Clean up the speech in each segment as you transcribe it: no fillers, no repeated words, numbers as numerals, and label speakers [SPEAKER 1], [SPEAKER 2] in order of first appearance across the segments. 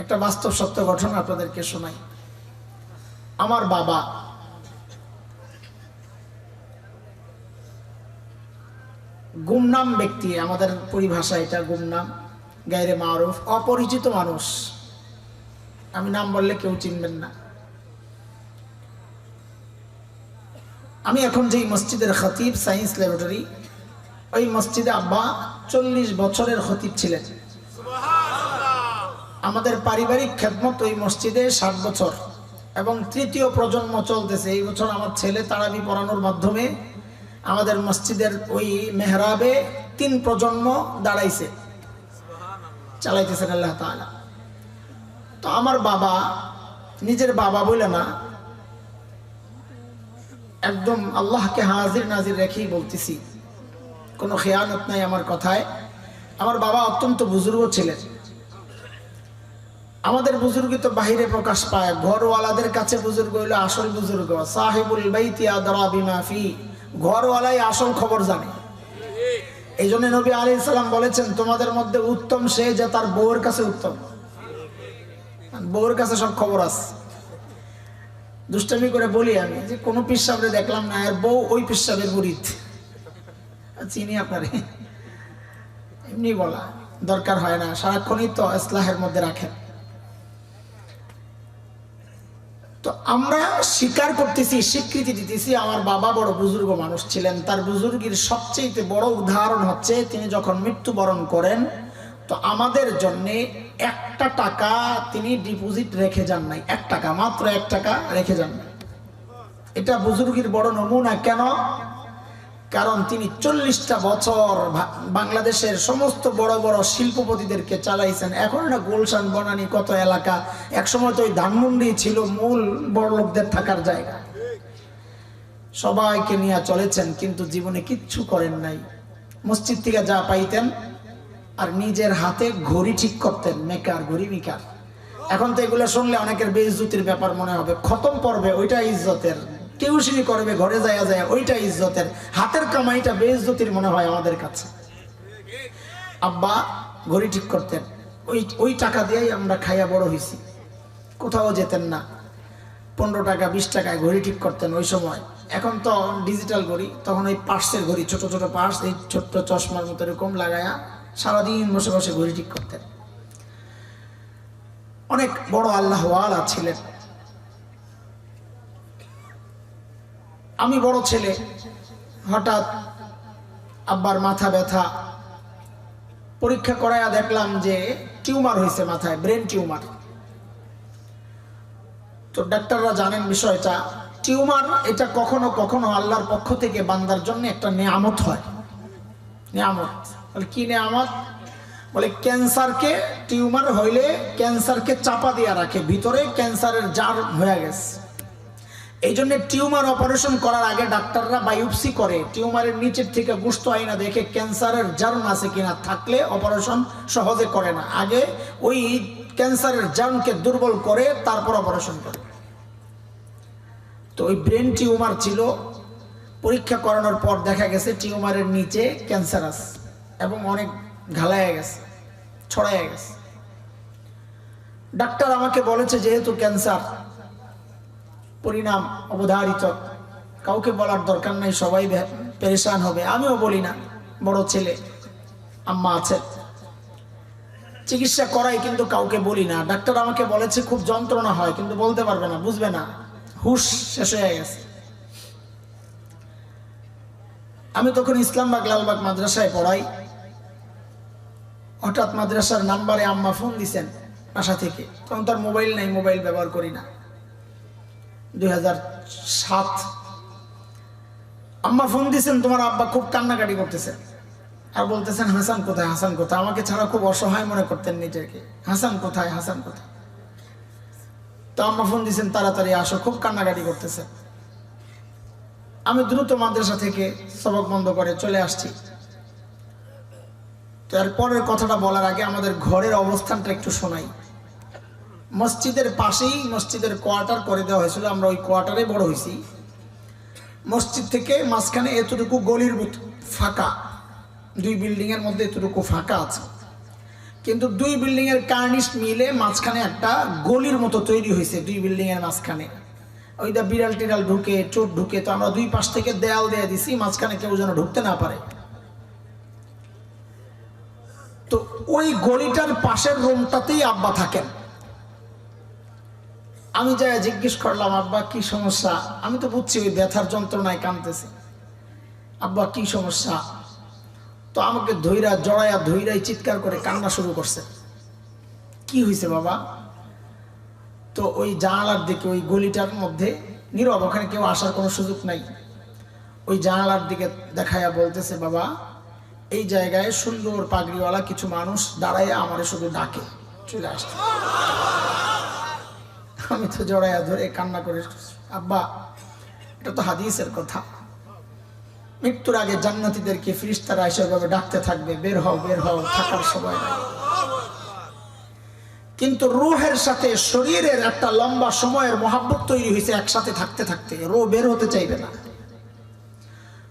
[SPEAKER 1] একটা বাস্তব সত্য ঘটনা আপনাদেরকে শোনাই। আমার বাবা গুমনাম ব্যক্তি, আমাদের পরিভাষা এটা গুমনাম, গায়রে মারুফ, অপরিচিত মানুষ। আমি নাম বললে কেউ চিনবেন না। আমি এখন যেই মসজিদের খতিব, সায়েন্স ল্যাবরেটরি, ওই মসজিদে আব্বা 40 বছরের খতিব ছিলেন। আমাদের পারিবারিক খেদমত ওই মসজিদে 60 বছর এবং তৃতীয় প্রজন্ম চলতেছে। এই বছর আমার ছেলে তারাবি পড়ানোর মাধ্যমে আমাদের মসজিদের ওই মেহরাবে 3 প্রজন্ম দাঁড়াইছে, চালাইতেছেন আল্লাহ তাআলা। তো আমার বাবা, নিজের বাবা বলে না, একদম আল্লাহকে হাজির নাজির রেখেই বলতেছি, কোনো খেয়ানত নাই আমার কথায়। আমার বাবা অত্যন্ত বুজুর্গ ছিলেন। আমাদের বুজুর্গ তো বাহিরে প্রকাশ পায়, ঘরওয়ালাদের কাছে বুজুর্গ হইল আসল বুজুর্গ। সাহিবুল বাইতি আদরা বিমা ফি, ঘরওয়ালাই আসল খবর জানে। এই জন্য নবী আলাইহিস সালাম বলেছেন, তোমাদের মধ্যে উত্তম সে যে তার বউয়ের কাছে উত্তম। বউয়ের কাছে সব খবর আছে। দুষ্টামি করে বলি আমি যে কোনো পিসাবরে দেখলাম না, আর বউ ওই পিসাবের মুরিদ, চিনি আপনারে, এমনি বলা দরকার হয় না, সারাক্ষণই তো ইসলাহের মধ্যে রাখেন। তো আমরা স্বীকার করতেছি, স্বীকৃতি দিতেছি, আমার বাবা বড় বুজুর্গ মানুষ ছিলেন। তার বুজুর্গের সবচেয়ে বড় উদাহরণ হচ্ছে তিনি যখন মৃত্যুবরণ করেন, তো আমাদের জন্য 1 টাকা তিনি ডিপোজিট রেখে যান নাই। 1 টাকা, মাত্র 1 টাকা রেখে যান নাই। এটা বুজুর্গের বড় নমুনা। কেন? কারণ তিনি 40টা বছর বাংলাদেশের সমস্ত বড় বড় শিল্পপতিদেরকে চালাইছেন। এখন না গুলশান, বনানী, কত এলাকা, একসময় তো ওই ধানমন্ডি ছিল মূল বড় লোকদের থাকার জায়গা। সবাইকে নিয়ে চলেছেন, কিন্তু জীবনে কিচ্ছু করেন নাই। মসজিদ থেকে যা পাইতেন আর নিজের হাতে ঘড়ি ঠিক করতেন, মেকার, ঘড়ি মেকার। এখন তো এগুলো শুনলে অনেকের বেইজ্জতির ব্যাপার মনে হবে। খতম পড়বে ওইটা ইজ্জতের, টিউশনি করবে ঘরে যায় ওইটা ইজ্জতের, হাতের কামাইটা বেইজ্জতির মনে হয় আমাদের কাছে। আব্বা ঘড়ি ঠিক করতেন, ওই টাকা দিয়েই আমরা খাইয়া বড় হয়েছি। কোথাও যেতেন না। 15 টাকা 20 টাকায় ঘড়ি ঠিক করতেন ওই সময়। এখন তো ডিজিটাল ঘড়ি, তখন ওই পার্সের ঘড়ি, ছোট ছোট পার্স, এই ছোট্ট চশমার মতো এরকম লাগায়া সারাদিন বসে বসে ঘড়ি ঠিক করতেন। অনেক বড় আল্লাহওয়ালা ছিলেন। আমি বড় ছেলে, হঠাৎ আব্বার মাথা ব্যথা, পরীক্ষা করায়া দেখলাম যে টিউমার হয়েছে মাথায়, ব্রেন টিউমার। তো ডাক্তাররা জানেন বিষয়টা। টিউমার এটা কখনো কখনো আল্লাহর পক্ষ থেকে বান্দার জন্য একটা নেয়ামত হয়। নেয়ামত বলে কি নেয়ামত? বলে ক্যান্সারকে, টিউমার হইলে ক্যান্সারকে চাপা দিয়ে রাখে, ভিতরে ক্যান্সারের জার হয়ে গেছে। এই জন্য টিউমার অপারেশন করার আগে ডাক্তাররা বায়োপসি করে, টিউমারের নিচের থেকে গোশত আইনা দেখে ক্যান্সারের জার্ম আছে কিনা, থাকলে অপারেশন সহজে করে না, আগে ওই ক্যান্সারের জার্মকে দুর্বল করে তারপর অপারেশন করে। তো ওই ব্রেন টিউমার ছিল। পরীক্ষা করানোর পর দেখা গেছে টিউমারের নিচে ক্যান্সার আছে এবং অনেক ঘালাইয়া গেছে, ছড়াইয়া গেছে। ডাক্তার আমাকে বলেছে যেহেতু ক্যান্সার, পরিণাম অবধারিত, কাউকে বলার দরকার নাই, সবাই পেরেশান হবে। আমিও বলি না, বড় ছেলে, আম্মা আছে, চিকিৎসা করাই কিন্তু কাউকে বলি না। ডাক্তার আমাকে বলেছে খুব যন্ত্রণা হয়, কিন্তু বলতে পারবে না, বুঝবে না, হুশ শেষ হয়ে গেছে। আমি তখন ইসলামবাগ লালবাগ মাদ্রাসায় পড়াই। হঠাৎ মাদ্রাসার নাম্বারে আম্মা ফোন দিছেন বাসা থেকে। তখন তার মোবাইল নাই, মোবাইল ব্যবহার করি না, 2007। আম্মা ফোন দিছেন, তোমার আব্বা খুব কান্নাকাটি করতেছেন আর বলতেছেন হাসান কোথায়, হাসান কোথায়। আমাকে ছাড়া খুব অসহায় মনে করতেন নিজেকে, হাসান কোথায়, হাসান কোথায়। তো আম্মা ফোন দিছেন তাড়াতাড়ি আসো, খুব কান্নাকাটি করতেছেন। আমি দ্রুত মাদ্রাসা থেকে সবক বন্ধ করে চলে আসছি। তো এরপরের কথাটা বলার আগে আমাদের ঘরের অবস্থানটা একটু শোনাই। মসজিদের পাশেই মসজিদের কোয়ার্টার করে দেওয়া হয়েছিল, আমরা ওই কোয়ার্টারে বড় হয়েছি। মসজিদ থেকে মাঝখানে এতটুকু গলির মতো ফাঁকা, 2 বিল্ডিং এর মধ্যে এতটুকু ফাঁকা আছে। কিন্তু দুই বিল্ডিং এর কার্নিশ মিলে মাঝখানে একটা গলির মতো তৈরি হয়েছে, দুই বিল্ডিং এর মাঝখানে। ওইটা বিড়াল টিড়াল ঢুকে, চোর ঢুকে, তো আমরা দুই পাশ থেকে দেয়াল দিয়ে দিছি, মাঝখানে কেউ যেন ঢুকতে না পারে। তো ওই গলিটার পাশের রুমটাতেই আব্বা থাকেন। আমি যাই জিজ্ঞেস করলাম, আব্বা কি সমস্যা? আমি তো বুঝছি ওই ব্যথার যন্ত্রণায় কাঁদতেছে। আব্বা কি সমস্যা? তো আমাকে ধৈরাই চিৎকার করে কান্না শুরু করছে। কি হয়েছে বাবা? তো ওই জানালার দিকে, ওই গলিটার মধ্যে নীরব, ওখানে কেউ আসার কোনো সুযোগ নাই, ওই জানালার দিকে দেখাইয়া বলতেছে, বাবা এই জায়গায় সুন্দর পাগড়িওয়ালা কিছু মানুষ দাঁড়াইয়া আমারে শুধু ডাকে, চলে আসছে। আমি তো জড়াইয়া ধরে কান্না করে, আব্বা এটা তো হাদিসের কথা, মৃত্যুর আগে জান্নাতীদেরকে ফেরেশতারা এসে ভাবে ডাকতে থাকবে, বের হও বের হও, থাকার সময় নাই। কিন্তু রূহের সাথে শরীরের একটা লম্বা সময়ের মহাব্বত তৈরি হয়েছে, একসাথে থাকতে থাকতে রূহ বের হতে চাইবে না।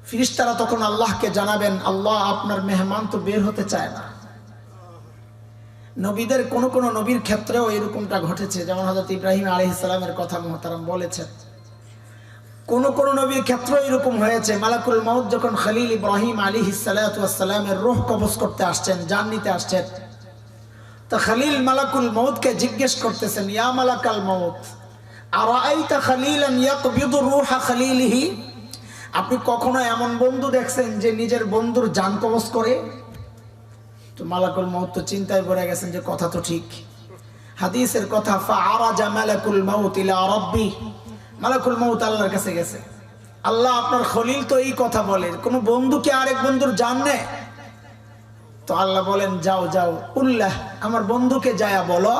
[SPEAKER 1] ফেরেশতারা তখন আল্লাহকে জানাবেন, আল্লাহ আপনার মেহমান তো বের হতে চায় না। নবীদের কোন কোন নবীর ক্ষেত্রেও এরকমটা ঘটেছে, যেমন হযরত ইব্রাহিম আলাইহিস সালামের কথা মুহতারাম বলেছেন। কোন কোন নবীর ক্ষেত্রে এরকম হয়েছে, মালাকুল মউত যখন খলিল ইব্রাহিম আলাইহিস সালাতু ওয়াস সালামের রূহ কবজ করতে আসছেন, জান নিতে আসছেন, তো খলিল মালাকুল মউতকে জিজ্ঞেস করতেছেন, ইয়া মালাকাল মউত আরাআইতা খলিলান ইয়াকবিদু রূহা খলিলিহি, আপনি কখনো এমন বন্ধু দেখছেন যে নিজের বন্ধুর জান কবজ করে? তো মালাকুল মউত তো চিন্তায় পড়ে গেছেন যে কথা তো ঠিক, হাদিসের কথা, ফাআরাজা মালাকুল মউত ইলা রাব্বি, মালাকুল মউত আল্লাহর কাছে গেছে, আল্লাহ আপনার খলিল তো এই কথা বলে, কোন বন্ধু কি আরেক বন্ধুর জান নেয়? তো আল্লাহ বলেন, যাও যাও, উল্লাহ আমার বন্ধুকে যায়া বলো,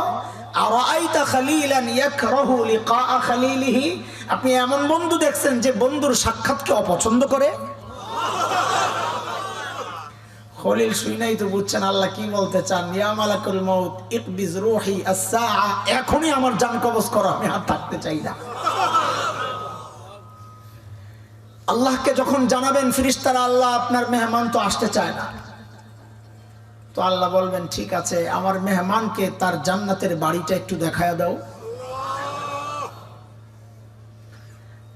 [SPEAKER 1] আরাআইতা খলিলান ইয়াকরাহু লিকা খলিলিহি, আপনি এমন বন্ধু দেখছেন যে বন্ধুর সাক্ষাৎকে অপছন্দ করে? খলিল শুনাই তো বুঝছেন আল্লাহ কি বলতে চান, ইয়া মালাকুল মউত ইকবিজ রূহি আস-সাআ, এখনই আমার জান কবজ করো, আমি আর থাকতে চাই না। আল্লাহকে যখন জানাবেন ফেরেশতারা, আল্লাহ আপনার মেহমান তো আসতে চায় না, তো আল্লাহ বলবেন, ঠিক আছে আমার মেহমানকে তার জান্নাতের বাড়িটা একটু দেখায়া দাও।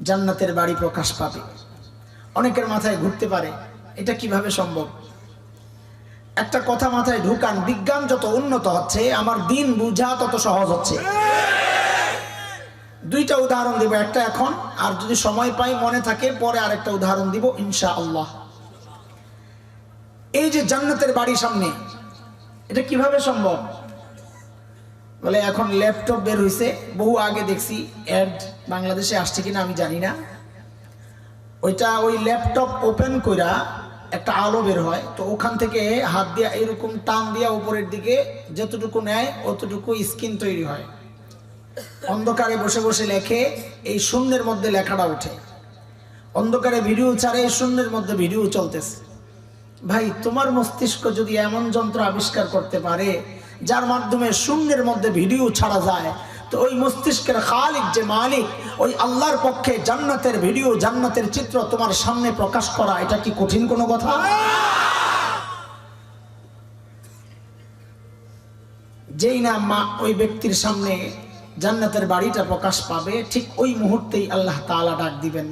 [SPEAKER 1] জান্নাতের বাড়ি প্রকাশ পাবে। অনেকের মাথায় ঘুরতে পারে এটা কিভাবে সম্ভব। একটা কথা মাথায় ঢুকান, বিজ্ঞান যত উন্নত হচ্ছে আমার দিন বুঝা তত সহজ হচ্ছে। দুইটা উদাহরণ দিব, একটা এখন, আর যদি সময় পাই মনে থাকে পরে আরেকটা উদাহরণ দিব ইনশাআল্লাহ। এই যে জান্নাতের বাড়ি সামনে, এটা কিভাবে সম্ভব? বলে এখন ল্যাপটপ বের হয়েছে, বহু আগে দেখছি অ্যাড, বাংলাদেশে আসছে কিনা আমি জানি না, ওইটা ওই ল্যাপটপ ওপেন কইরা একটা আলো বের হয়, তো ওখান থেকে হাত দিয়া এরকম টান দিয়া উপরের দিকে যতটুকু নেয় অতটুকু স্ক্রিন তৈরি হয়, অন্ধকারে বসে বসে লেখে, এই শূন্যের মধ্যে লেখাটা ওঠে, অন্ধকারে ভিডিও ছাড়ে, এই শূন্যের মধ্যে ভিডিও চলতেছে। ভাই তোমার মস্তিষ্ক যদি এমন যন্ত্র আবিষ্কার করতে পারে যার মাধ্যমে শূন্যের মধ্যে ভিডিও ছাড়া যায়, তো ওই মস্তিষ্কের খালিক যে মালিক, ওই আল্লাহর পক্ষে জান্নাতের ভিডিও, জান্নাতের চিত্র তোমার সামনে প্রকাশ করা, এটা কি কঠিন কোনো কথা? যেই না ওই ব্যক্তির সামনে জান্নাতের বাড়িটা প্রকাশ পাবে, ঠিক ওই মুহূর্তেই আল্লাহ তাআলা ডাক দিবেন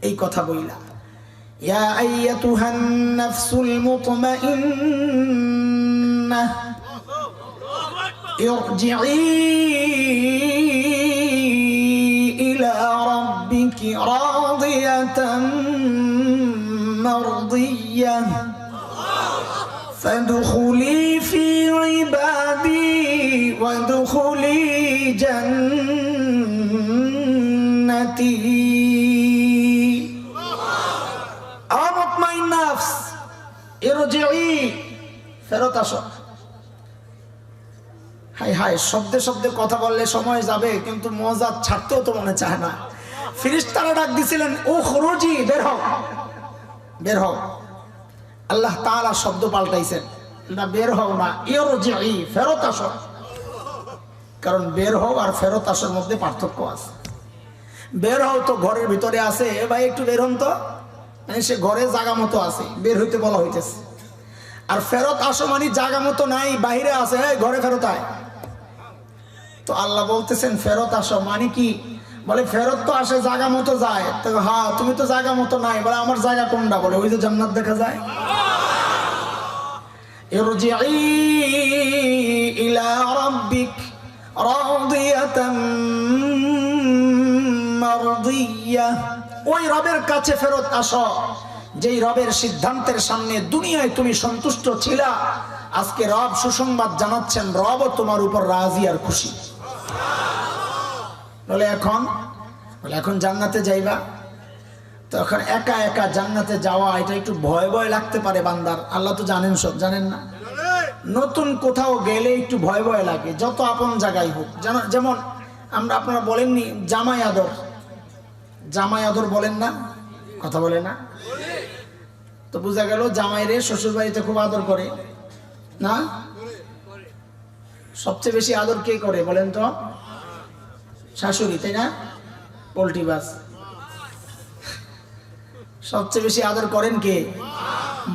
[SPEAKER 1] এই কথা বইলা, ইয়া আইয়াতুহান নাফসুল মুতমাইন্নাহ ইরজিই ইলা রাব্বিকি রাদিয়াতান মারদিয়াহ ফাদখুলি ফি ইবাদি ওয়াদখুলি জান্নাতি। ফেরত আসো। হাই হাই, শব্দে শব্দে কথা বললে সময় যাবে, কিন্তু মজা ছাড়তেও তো মনে চায় না। ফেরেশতারা ডাক দিছিলেন, ও খুরুজি, বের হও বের হও। আল্লাহ তাআলা শব্দ পাল্টাইছেন, না বের হও না, ইরজিই, ফেরত আসো। কারণ বের হও আর ফেরত আসার মধ্যে পার্থক্য আছে। বের হও তো ঘরের ভিতরে আছে, ভাই একটু বের হন তো, সে ঘরে জায়গা মতো আছে, বের হইতে বলা হইতেছে। আর ফেরত আসো মানে জায়গা মতো নাই, বাইরে আছে, ঘরে ফেরত আয়। তো আল্লাহ বলতেছেন ফেরত আসো মানে কি? বলে ফেরত তো আসে জায়গা মতো যায়। তো হ্যাঁ, তুমি তো জায়গা মতো নাই। বলে আমার জায়গা কোনটা? বলে ওই যে জান্নাত দেখা যায়। ইরজিই ইলা রাব্বিক রাদিয়াতাম মারদিয়া, ওই রবের কাছে ফেরত আসো যেই রবের সিদ্ধান্তের সামনে দুনিয়ায় তুমি সন্তুষ্ট ছিলা। আজকে রব সুসংবাদ জানাচ্ছেন, রবও তোমার উপর রাজি আর খুশি। বলে এখন জান্নাতে যাইবা। তখন একা একা জান্নাতে যাওয়া এটা একটু ভয় ভয় লাগতে পারে বান্দার। আল্লাহ তো জানেন, সব জানেন না? নতুন কোথাও গেলে একটু ভয় ভয় লাগে, যত আপন জায়গায় হোক। যেমন আপনারা বলেননি জামাই আদর, জামাই আদর বলেন না? কথা বলে না? তো বোঝা গেল জামাইরে শ্বশুর বাড়িতে খুব আদর করে না? সবচেয়ে বেশি আদর কে করে বলেন তো? শাশুড়ি, তাই না? পোল্ট্রি বাস। সবচেয়ে বেশি আদর করেন কে?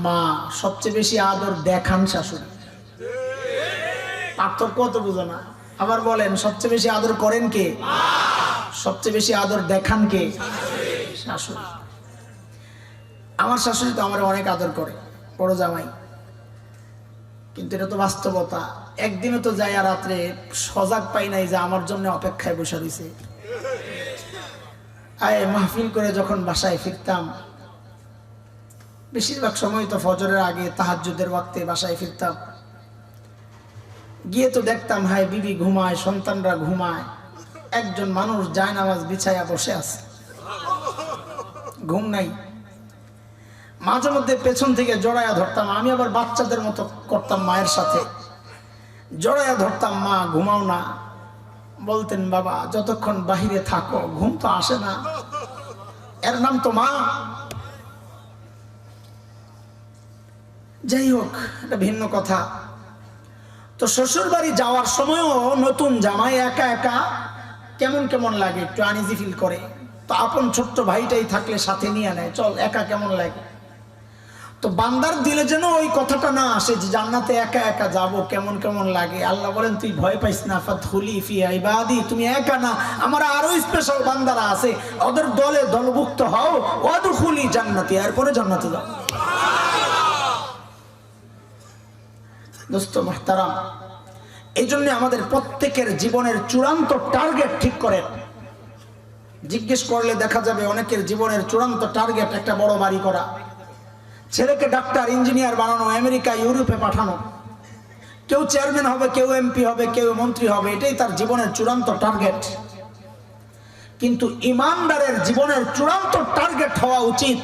[SPEAKER 1] মা। সবচেয়ে বেশি আদর দেখান শাশুড়ি। পার্থক্য তো বুঝো না। আবার বলেন সবচেয়ে বেশি আদর করেন কে? সবচেয়ে বেশি আদর দেখান কে? শাশুড়ি। আমার শাশুড়ি তো আমার অনেক আদর করে, বড় জামাই। কিন্তু এটা তো বাস্তবতা। একদিনও তো যাই আর রাত্রে সজাগ পাই নাই যে আমার জন্য অপেক্ষায় বসে রয়েছে। মাহফিল করে যখন বাসায় ফিরতাম, বেশিরভাগ সময় তো ফজরের আগে তাহাজ্জুদের ওয়াক্তে বাসায় ফিরতাম, গিয়ে তো দেখতাম হায় বিবি ঘুমায়, সন্তানরা ঘুমায়, একজন মানুষ জায়নামাজ বিছায়া বসে আছে, ঘুম নাই। মাঝে মধ্যে পেছন থেকে জড়াইয়া ধরতাম। আমি আবার বাচ্চাদের মতো করতাম, মায়ের সাথে জড়াইয়া ধরতাম, মা ঘুমাও না। বলতেন বাবা যতক্ষণ বাহিরে থাকো ঘুম তো আসে না, এর নাম তো মা। যাই হোক, এটা ভিন্ন কথা। তো শ্বশুর বাড়ি যাওয়ার সময়ও নতুন জামাই একা একা কেমন কেমন লাগে, একটু আনইজি ফিল করে। তো আপন ছোট্ট ভাইটাই থাকলে সাথে নিয়ে নেয়, চল একা কেমন লাগে। তো বান্দার দিলে যেন ওই কথাটা না আসে যে জান্নাতে একা একা যাব, কেমন কেমন লাগে। আল্লাহ বলেন তুই ভয় পাইস না, ফাদখুলি ফি ইবাদি, তুমি একা না, আমার আরো স্পেশাল বান্দারা আছে, ওদের দলে দলভুক্ত হও, ওয়াদখুলি জান্নাতি, এরপরে জান্নাতে যাও। দোস্ত মুহতারাম, এই জন্য আমাদের প্রত্যেকের জীবনের চূড়ান্ত টার্গেট ঠিক করেন। জিজ্ঞেস করলে দেখা যাবে অনেকের জীবনের চূড়ান্ত টার্গেট একটা বড় বাড়ি করা, ছেলেকে ডাক্তার ইঞ্জিনিয়ার বানানো, আমেরিকা ইউরোপে পাঠানো, কেউ চেয়ারম্যান হবে, কেউ এমপি হবে, কেউ মন্ত্রী হবে, এটাই তার জীবনের চূড়ান্ত টার্গেট। কিন্তু ঈমানদারের জীবনের চূড়ান্ত টার্গেট হওয়া উচিত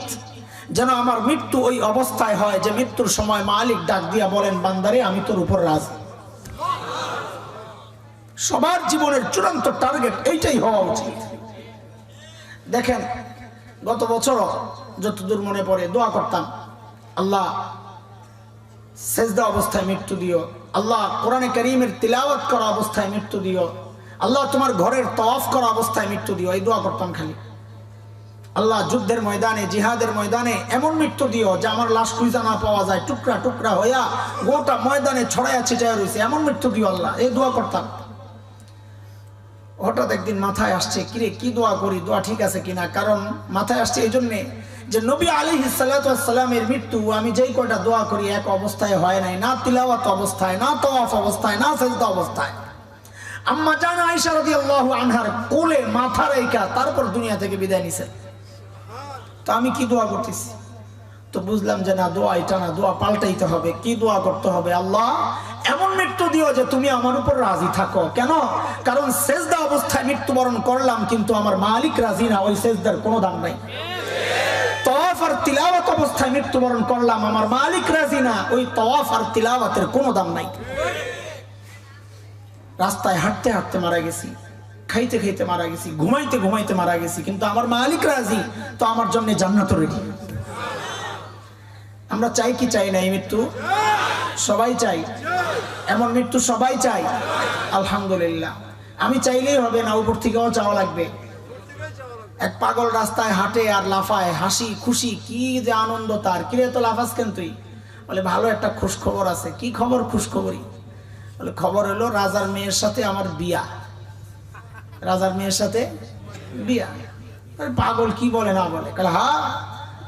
[SPEAKER 1] যেন আমার মৃত্যু ওই অবস্থায় হয় যে মৃত্যুর সময় মালিক ডাক দিয়া বলেন বান্দারে আমি তোর উপর রাজি। সবার জীবনের চূড়ান্ত টার্গেট এইটাই হওয়া উচিত। দেখেন গত বছর যতদূর মনে পড়ে দোয়া করতাম, আল্লাহ সেজদা অবস্থায় মৃত্যু দিও, আল্লাহ কোরআনে কারীমের তিলাওয়াত করা অবস্থায় মৃত্যু দিও, আল্লাহ তোমার ঘরের তওয়াফ করা অবস্থায় মৃত্যু দিও। এই দোয়া করতাম খালি। আল্লাহ যুদ্ধের ময়দানে, জিহাদের ময়দানে এমন মৃত্যু দিও যে আমার লাশ খুঁজা না পাওয়া যায়, টুকরা টুকরা হইয়া গোটা ময়দানে ছড়াইয়া ছিটাইয়া রয়েছে, এমন মৃত্যু দিও আল্লাহ। এই দোয়া করতাম। হঠাৎ একদিন মাথায় আসছে কিরে কি দোয়া করি, দোয়া ঠিক আছে কিনা। কারণ মাথায় আসছে এই জন্যে যে নবী আলাইহিস সালাতু ওয়াস সালামের মৃত্যু আমি যেই কয়টা দোয়া করি এক অবস্থায় হয় নাই, না তিলাওয়াত অবস্থায়, না তওয়াফ অবস্থায়, না সিজদা অবস্থায়। আম্মা জান আয়েশা রাদিয়াল্লাহু আনহার কোলে মাথা রেখা তারপর দুনিয়া থেকে বিদায় নিছেন। তো আমি কি দোয়া করতেছি? তো বুঝলাম যে না, দোয়া এটা না, দোয়া পাল্টাইতে হবে। কি দোয়া করতে হবে? আল্লাহ এমন মৃত্যু দিও যে তুমি আমার উপর রাজি থাকো। কেন? কারণ সেজদা অবস্থায় মৃত্যুবরণ করলাম কিন্তু আমার মালিক রাজি না, ওই সেজদার কোনো দাম নাই। তওয়াফ আর তিলাওয়াত অবস্থায় মৃত্যুবরণ করলাম, আমার মালিক রাজি না, ওই তওয়াফ আর তিলাওয়াতের কোনো দাম নাই। রাস্তায় হাঁটতে হাঁটতে মারা গেছি, খাইতে খাইতে মারা গেছি, ঘুমাইতে ঘুমাইতে মারা গেছি, কিন্তু আমার মালিক রাজি, তো আমার জন্য জান্নাত রেডি। আমরা চাই কি চাই না এই মৃত্যু? সবাই চাই, এমন মৃত্যু সবাই চাই। আলহামদুলিল্লাহ। আমি চাইলেই হবে না, উপর থেকেও চাওয়া লাগবে। এক পাগল রাস্তায় হাঁটে আর লাফায়, হাসি খুশি, কি যে আনন্দ তার। কিরে তো লাফাস কেন তুই? বলে ভালো একটা খুশ খবর আছে। কি খবর? খুশ খবরই। বলে খবর হলো রাজার মেয়ের সাথে আমার বিয়া। রাজার মেয়ের সাথে বিয়া। পাগল, কি বলে না বলে? হ্যাঁ,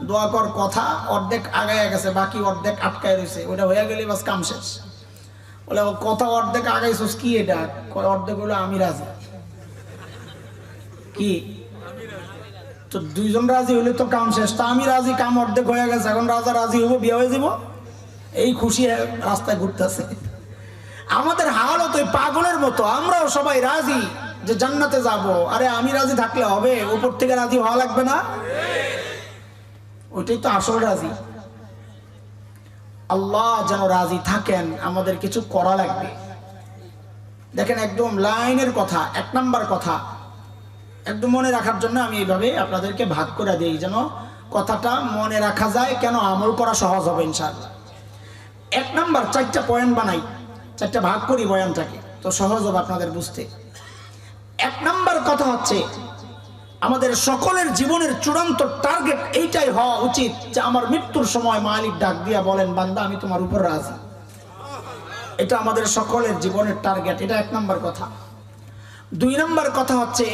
[SPEAKER 1] দোয়া কর, কথা অর্ধেক আগায় গেছে, বাকি অর্ধেক আটকায় রয়েছে, ওটা হয়ে গেলে বাস কাম শেষ। বলে কথা অর্ধেক আগাইছিস, কি এটা? অর্ধেক হলো আমি রাজি। কি? তো দুইজন রাজি হইলে তো কাম শেষ। তা আমি রাজি, কাম অর্ধেক হয়ে গেছে, এখন রাজা রাজি হবো, বিয়ে হয়ে যাব। এই খুশি রাস্তায় ঘুরতেছে। আমাদের হালত ওই পাগলের মতো। আমরাও সবাই রাজি যে জান্নাতে যাব। আরে আমি রাজি থাকলে হবে, উপর থেকে রাজি হওয়া লাগবে না? ওইটাই তো আসল রাজি। আল্লাহ যেন রাজি থাকেন, আমাদের কিছু করা লাগবে। দেখেন, একদম লাইনের কথা, 1 নাম্বার কথা একদম মনে রাখার জন্য আমি এইভাবে আপনাদেরকে ভাগ করে দিই, যেন কথাটা মনে রাখা যায়, কেন আমল করা সহজ হবে ইনশাআল্লাহ। 1 নাম্বার 4টা পয়েন্ট বানাই, 4টা ভাগ করি বয়ানটাকে, তো সহজ হবে আপনাদের বুঝতে। 1 নাম্বার কথা হচ্ছে, আমাদের সকলের জীবনের চূড়ান্ত টার্গেট এইটাই হওয়া উচিত যে আমার মৃত্যুর সময় মালিক ডাক দিয়া বলেন, বান্দা আমি তোমার উপর রাজি। এটা আমাদের সকলের জীবনের টার্গেট, এটা 1 নাম্বার কথা। 2 নাম্বার কথা হচ্ছে,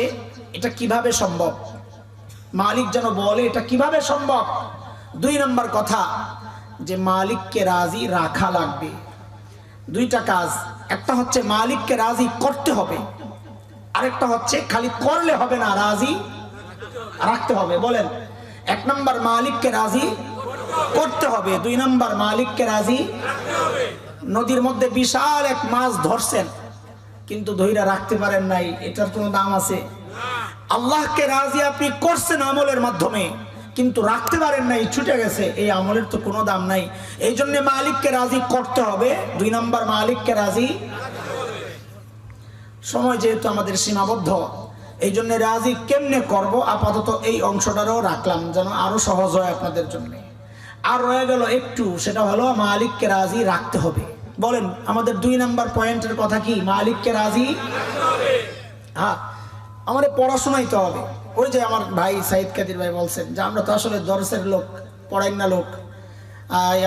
[SPEAKER 1] এটা কিভাবে সম্ভব? মালিক যেন বলে এটা কিভাবে সম্ভব। 2 নাম্বার কথা, যে মালিককে রাজি রাখা লাগবে। 2টা কাজ, একটা হচ্ছে মালিককে রাজি করতে হবে, আরেকটা হচ্ছে খালি করলে হবে না, রাজি রাখতে হবে। বলেন, 1 নাম্বার মালিককে রাজি করতে হবে, 2 নাম্বার মালিককে রাজি রাখতে হবে। নদীর মধ্যে বিশাল এক মাছ ধরছেন, কিন্তু ধইরা রাখতে পারেন নাই, এটার কোনো দাম আছে? আল্লাহকে রাজি আপনি করছেন আমলের মাধ্যমে, কিন্তু রাখতে পারেন নাই, ছুটে গেছে, এই আমলের তো কোনো দাম নাই। এই জন্য মালিককে রাজি করতে হবে। 2 নাম্বার মালিককে রাজি। সময় যেহেতু আমাদের সীমাবদ্ধ, এই জন্য রাজি কেমনে করব, আপাতত এই অংশটারও রাখলাম যেন আরো সহজ হয় আপনাদের জন্য। আর রয়ে গেল একটু, সেটা হলো মালিককে রাজি রাখতে হবে। বলেন, আমাদের 2 নাম্বার পয়েন্টের কথা কি? মালিককে রাজি রাখতে হবে। হ্যাঁ, আমাদের পড়াশোনাইতে হবে। ওই যে আমার ভাই সাইদ কাদির ভাই বলছেন যে আমরা তো আসলে দরসের লোক, পড়াই না লোক।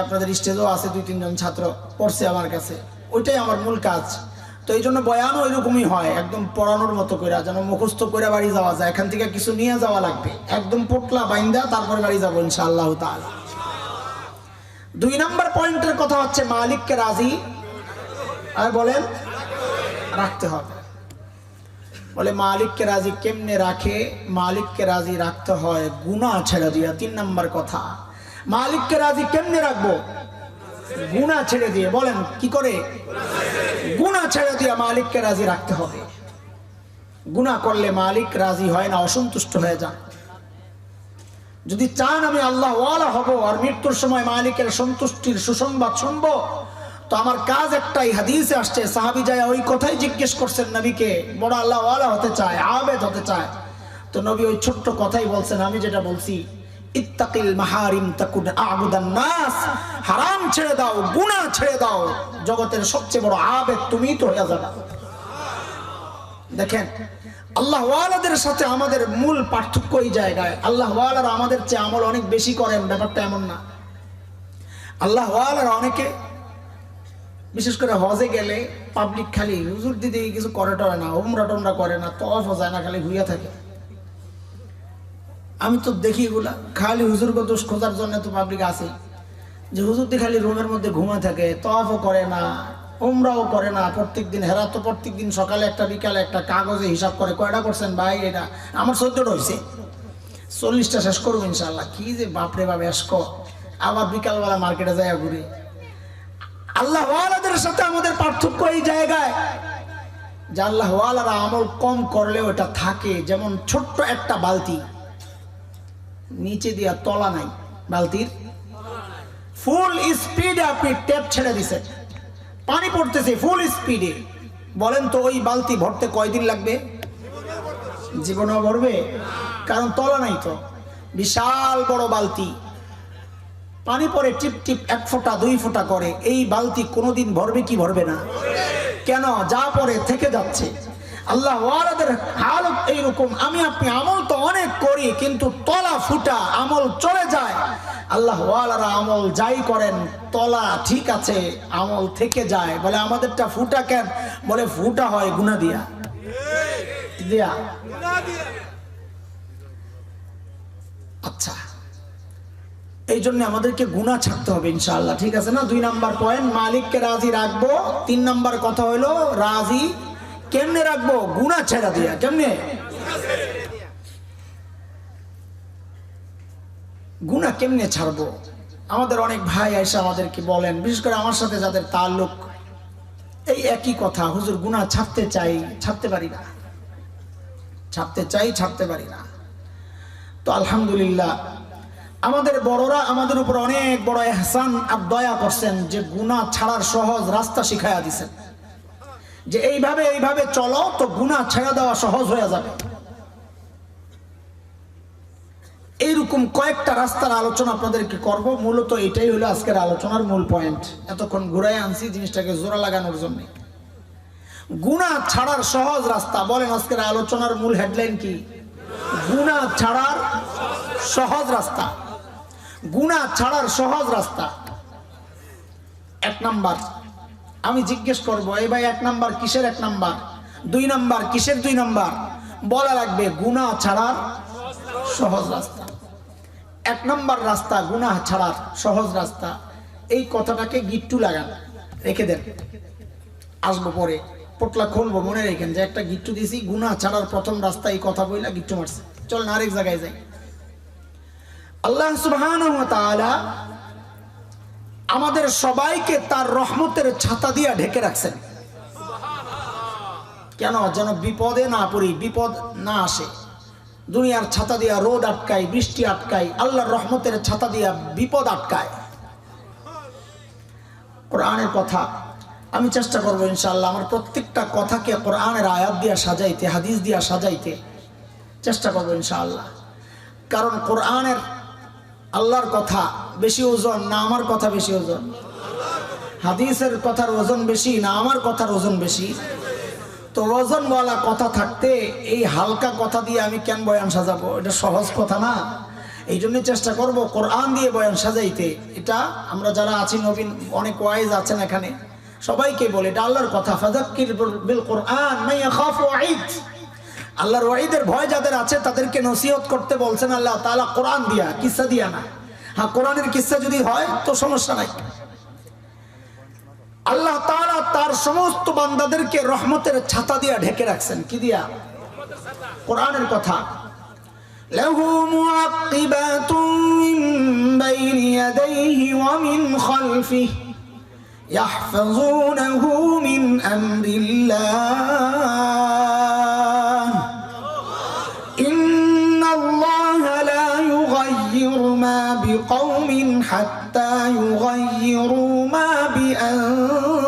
[SPEAKER 1] আপনাদের স্টেজও আছে 2-3 জন ছাত্র পড়ছে আমার কাছে, ওইটাই আমার মূল কাজ। তো এই জন্য বয়ানও ওইরকমই হয়, একদম পড়ানোর মতো করে, যেন মুখস্থ করে বাড়ি যাওয়া যায়। এখান থেকে কিছু নিয়ে যাওয়া লাগবে, একদম পোটলা বাইন্দা তারপরে বাড়ি যাবো ইনশাআল্লাহ তাআলা। 2 নাম্বার পয়েন্টের কথা হচ্ছে মালিককে রাজি আর বলেন রাখতে হবে। বলে মালিককে রাজি কেমনে রাখে? মালিককে রাজি রাখতে হয় গুনাহ ছেড়ে দিয়া। 3 নাম্বার কথা, মালিককে রাজি কেমনে রাখবো? গুনাহ ছেড়ে দিয়ে। বলেন কি করে? গুনাহ ছেড়ে দিয়া মালিককে রাজি রাখতে হবে। গুনাহ করলে মালিক রাজি হয় না, অসন্তুষ্ট হয়ে যান। যদি চান আমি আল্লাহ ওয়ালা হব আর মৃত্যুর সময় মালিকের সন্তুষ্টির সুসংবাদ শুনবো, তো আমার কাজ একটাই। হাদিসে আসছে, সাহাবী যায় ওই কথাই জিজ্ঞেস করছেন নবীকে, বড় আল্লাহ ওয়ালা হতে চায়, আবেদ হতে চায়। তো নবী ওই ছোট্ট কথাই বলছেন, আমি যেটা বলছি, ইত্তাকিল মাহারিম তাকুন আবুদান নাস। হারাম ছেড়ে দাও, গুনাহ ছেড়ে দাও, জগতের সবচেয়ে বড় আবেদ তুমিই তো হয়ে যাবে। দেখেন, আল্লাহ ওয়ালাদের সাথে আমাদের মূল পার্থক্য এই জায়গায়। আল্লাহ ওয়ালারা আমাদের চেয়ে আমল অনেক বেশি করেন, ব্যাপারটা এমন না। আল্লাহ ওয়ালারা অনেকে, বিশেষ করে হজে গেলে পাবলিক খালি হুজুর দিদি কিছু করে টরে না, উমরা টমরা করে না, তওয়াফ যায় না, খালি ঘুরিয়া থাকে। আমি তো দেখি এগুলা খালি হুজুরকে দোষ খোঁজার জন্য তো পাবলিক আছে, যে হুজুর দি খালি রুমের মধ্যে ঘুমা থাকে, তওয়াফও করে না, উমরাও করে না, প্রত্যেকদিন হেরাত তো প্রত্যেকদিন সকালে একটা বিকালে একটা কাগজে হিসাব করে, কয়টা করছেন ভাই? এটা আমার 14টা হয়েছে, 40টা শেষ করবো ইনশাআল্লাহ। কি যে বাপরে বাপ এসকো, আবার বিকালবেলা মার্কেটে যায় ঘুরে। আল্লাহ ওয়ালাদের সাথে আমাদের পার্থক্য এই জায়গায় যে আল্লাহ ওয়ালারা আমল কম করলে ওটা থাকে। যেমন ছোট্ট একটা বালতি, নিচে দিয়া তলা নাই, বালতির ফুল স্পিডে আপনি ট্যাপ ছেড়ে দিছেন, পানি পড়তেছে ফুল স্পিডে। বলেন তো ওই বালতি ভরতে কয়দিন লাগবে? জীবনেও ভরবে? কারণ তলা নাই তো। বিশাল বড় বালতি, পানি পরে টিপ টিপ 1 ফোঁটা 2 ফোঁটা করে, এই বালতি কোনোদিন ভরবে কি ভরবে না? কেন? যা পরে থেকে যাচ্ছে। আল্লাহ ওয়ালাদের হালত এইরকম। আমি আপনি আমল তো অনেক করি, কিন্তু তলা ফুটা আমল চলে যায়। আল্লাহ ওয়ালারা আমল যাই করেন তলা ঠিক আছে, আমল থেকে যায়। বলে আমাদেরটা ফুটা কেন? বলে ফুটা হয় গুনাহ দিয়া দিয়া। আচ্ছা, এই জন্য আমাদেরকে গুনাহ ছাড়তে হবে ইনশাআল্লাহ, ঠিক আছে না? 2 নাম্বার পয়েন্ট, মালিককে রাজি রাখবো। 3 নাম্বার কথা হলো রাজি কেমনে রাখবো? গুনাহ ছেড়া দিয়া। কেমনে? গুনাহ কেমনে ছাড়বো? আমাদের অনেক ভাই এসে আমাদেরকে বলেন, বিশেষ করে আমার সাথে যাদের তাল্লুক, এই একই কথা, হুজুর গুনাহ ছাড়তে চাই, ছাড়তে পারি না, ছাড়তে চাই, ছাড়তে পারি না। তো আলহামদুলিল্লাহ আমাদের বড়রা আমাদের উপর অনেক বড় ইহসান আর দয়া করছেন, যে গুনাহ ছাড়ার সহজ রাস্তা শিখাইয়া দিছেন, যে এইভাবে এইভাবে চলো তো গুনাহ ছেড়ে দেওয়া সহজ হয়ে যাবে। এইরকম কয়েকটা রাস্তার আলোচনা আপনাদেরকে করব। মূলত এটাই হলো আজকের আলোচনার মূল পয়েন্ট। এতক্ষণ ঘুরাই আনছি জিনিসটাকে জোড়া লাগানোর জন্য। গুনাহ ছাড়ার সহজ রাস্তা। বলেন আজকের আলোচনার মূল হেডলাইন কি? গুনাহ ছাড়ার সহজ রাস্তা। গুনাহ ছাড়ার সহজ রাস্তা। 1 নাম্বার আমি জিজ্ঞেস করবো, এই ভাই 1 নাম্বার কিসের 1 নাম্বার? 2 নাম্বার কিসের 2 নাম্বার? বলা লাগবে গুনাহ ছাড়ার সহজ রাস্তা। 1 নাম্বার রাস্তা গুনাহ ছাড়ার সহজ রাস্তা। এই কথাটাকে গিট্টু লাগান, রেখে দেন, আসবো পরে পোটলা খুলবো, মনে রেখেন যে একটা গিট্টু দিছি, গুনাহ ছাড়ার প্রথম রাস্তা। এই কথা বইলা গিট্টু মারছে। চলেন আরেক জায়গায় যাই। আল্লাহ সুবহানাহু ওয়া তাআলা আমাদের সবাইকে তার রহমতের ছাতা দিয়ে ঢেকে রাখছেন। কেন? যেন বিপদে না পড়ি, বিপদ না আসে। দুনিয়ার ছাতা দিয়া রোদ আটকায়, বৃষ্টি আটকায়, আল্লাহর রহমতের ছাতা দিয়া বিপদ আটকায়। কোরআনের কথা আমি চেষ্টা করবো ইনশাআল্লাহ আমার প্রত্যেকটা কথাকে কোরআনের আয়াত দিয়া সাজাইতে, হাদিস দিয়া সাজাইতে চেষ্টা করবো ইনশাআল্লাহ। কারণ কোরআনের আল্লাহর কথা বেশি ওজন না আমার কথা বেশি ওজন? হাদিসের কথার ওজন বেশি না আমার কথার ওজন বেশি? তো ওজনওয়ালা কথা থাকতে এই হালকা কথা দিয়ে আমি কেন বয়ান সাজাবো? এটা সহজ কথা না। এই জন্য চেষ্টা করব কোরআন দিয়ে বয়ান সাজাইতে। এটা আমরা যারা আছি নবীন, অনেক ওয়াইজ আছেন এখানে, সবাইকে বলে এটা আল্লাহর কথা। ফাযাক্কির বিল কোরআন মান ইয়াখাফু ওয়াঈদ। আল্লাহর ওয়াঈদের ভয় যাদের আছে তাদেরকে নসিহত করতে বলছেন আল্লাহ তাআলা কোরআন দিয়া, কিসসা দিয়া না। হ্যাঁ, কোরআনের কিসসা যদি হয় তো সমস্যা নাই। আল্লাহ তাআলা তার সমস্ত বান্দাদেরকে রহমতের ছাতা দিয়া ঢেকে রাখছেন। কি দিয়া? কোরআনের কথা। লাহু মুআক্কিবাতুন মিন বাইনি ইয়াদাইহি ওয়া মিন খালফিহি ইয়াহফাযুনাহু মিন আমরিল্লাহ ইন্নাল্লাহা লা ইউগায়্যিরু মা বিকওমিন হাত্তা ইউগায়্যিরু মা বিআনফুসিহিম।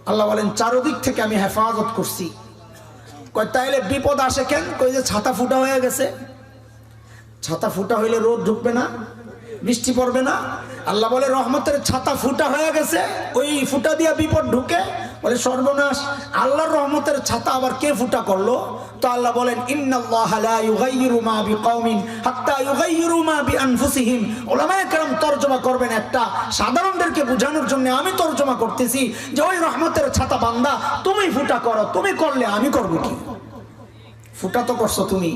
[SPEAKER 1] আল্লাহ বলেন চারদিক থেকে আমি হেফাজত করছি। কয় তাইলে বিপদ আসে কেন? কই যে ছাতা ফুটা হয়ে গেছে। ছাতা ফুটা হইলে রোদ ঢুকবে না, বৃষ্টি পড়বে না। আল্লাহ বলে রহমতের ছাতা ফুটা হয়ে গেছে, ওই ফুটা দিয়া বিপদ ঢুকে। বলে সর্বনাশ, আল্লাহর রহমতের ছাতা আবার কে ফুটা করলো? তো আল্লাহ বলেন ইন্নাল্লাহা লা ইউগায়্যিরু মা বিকওমিন হাত্তা ইউগায়্যিরু মা বিআনফুসিহিম। উলামায়ে কেরাম তরজমা করবেন একটা সাধারণদেরকে বোঝানোর জন্য। আমি তরজমা করতেছি যে ওই রহমতের ছাতা বান্দা তুমি ফুটা করো, তুমি করলে আমি করব কি? ফুটা তো করছো তুমি।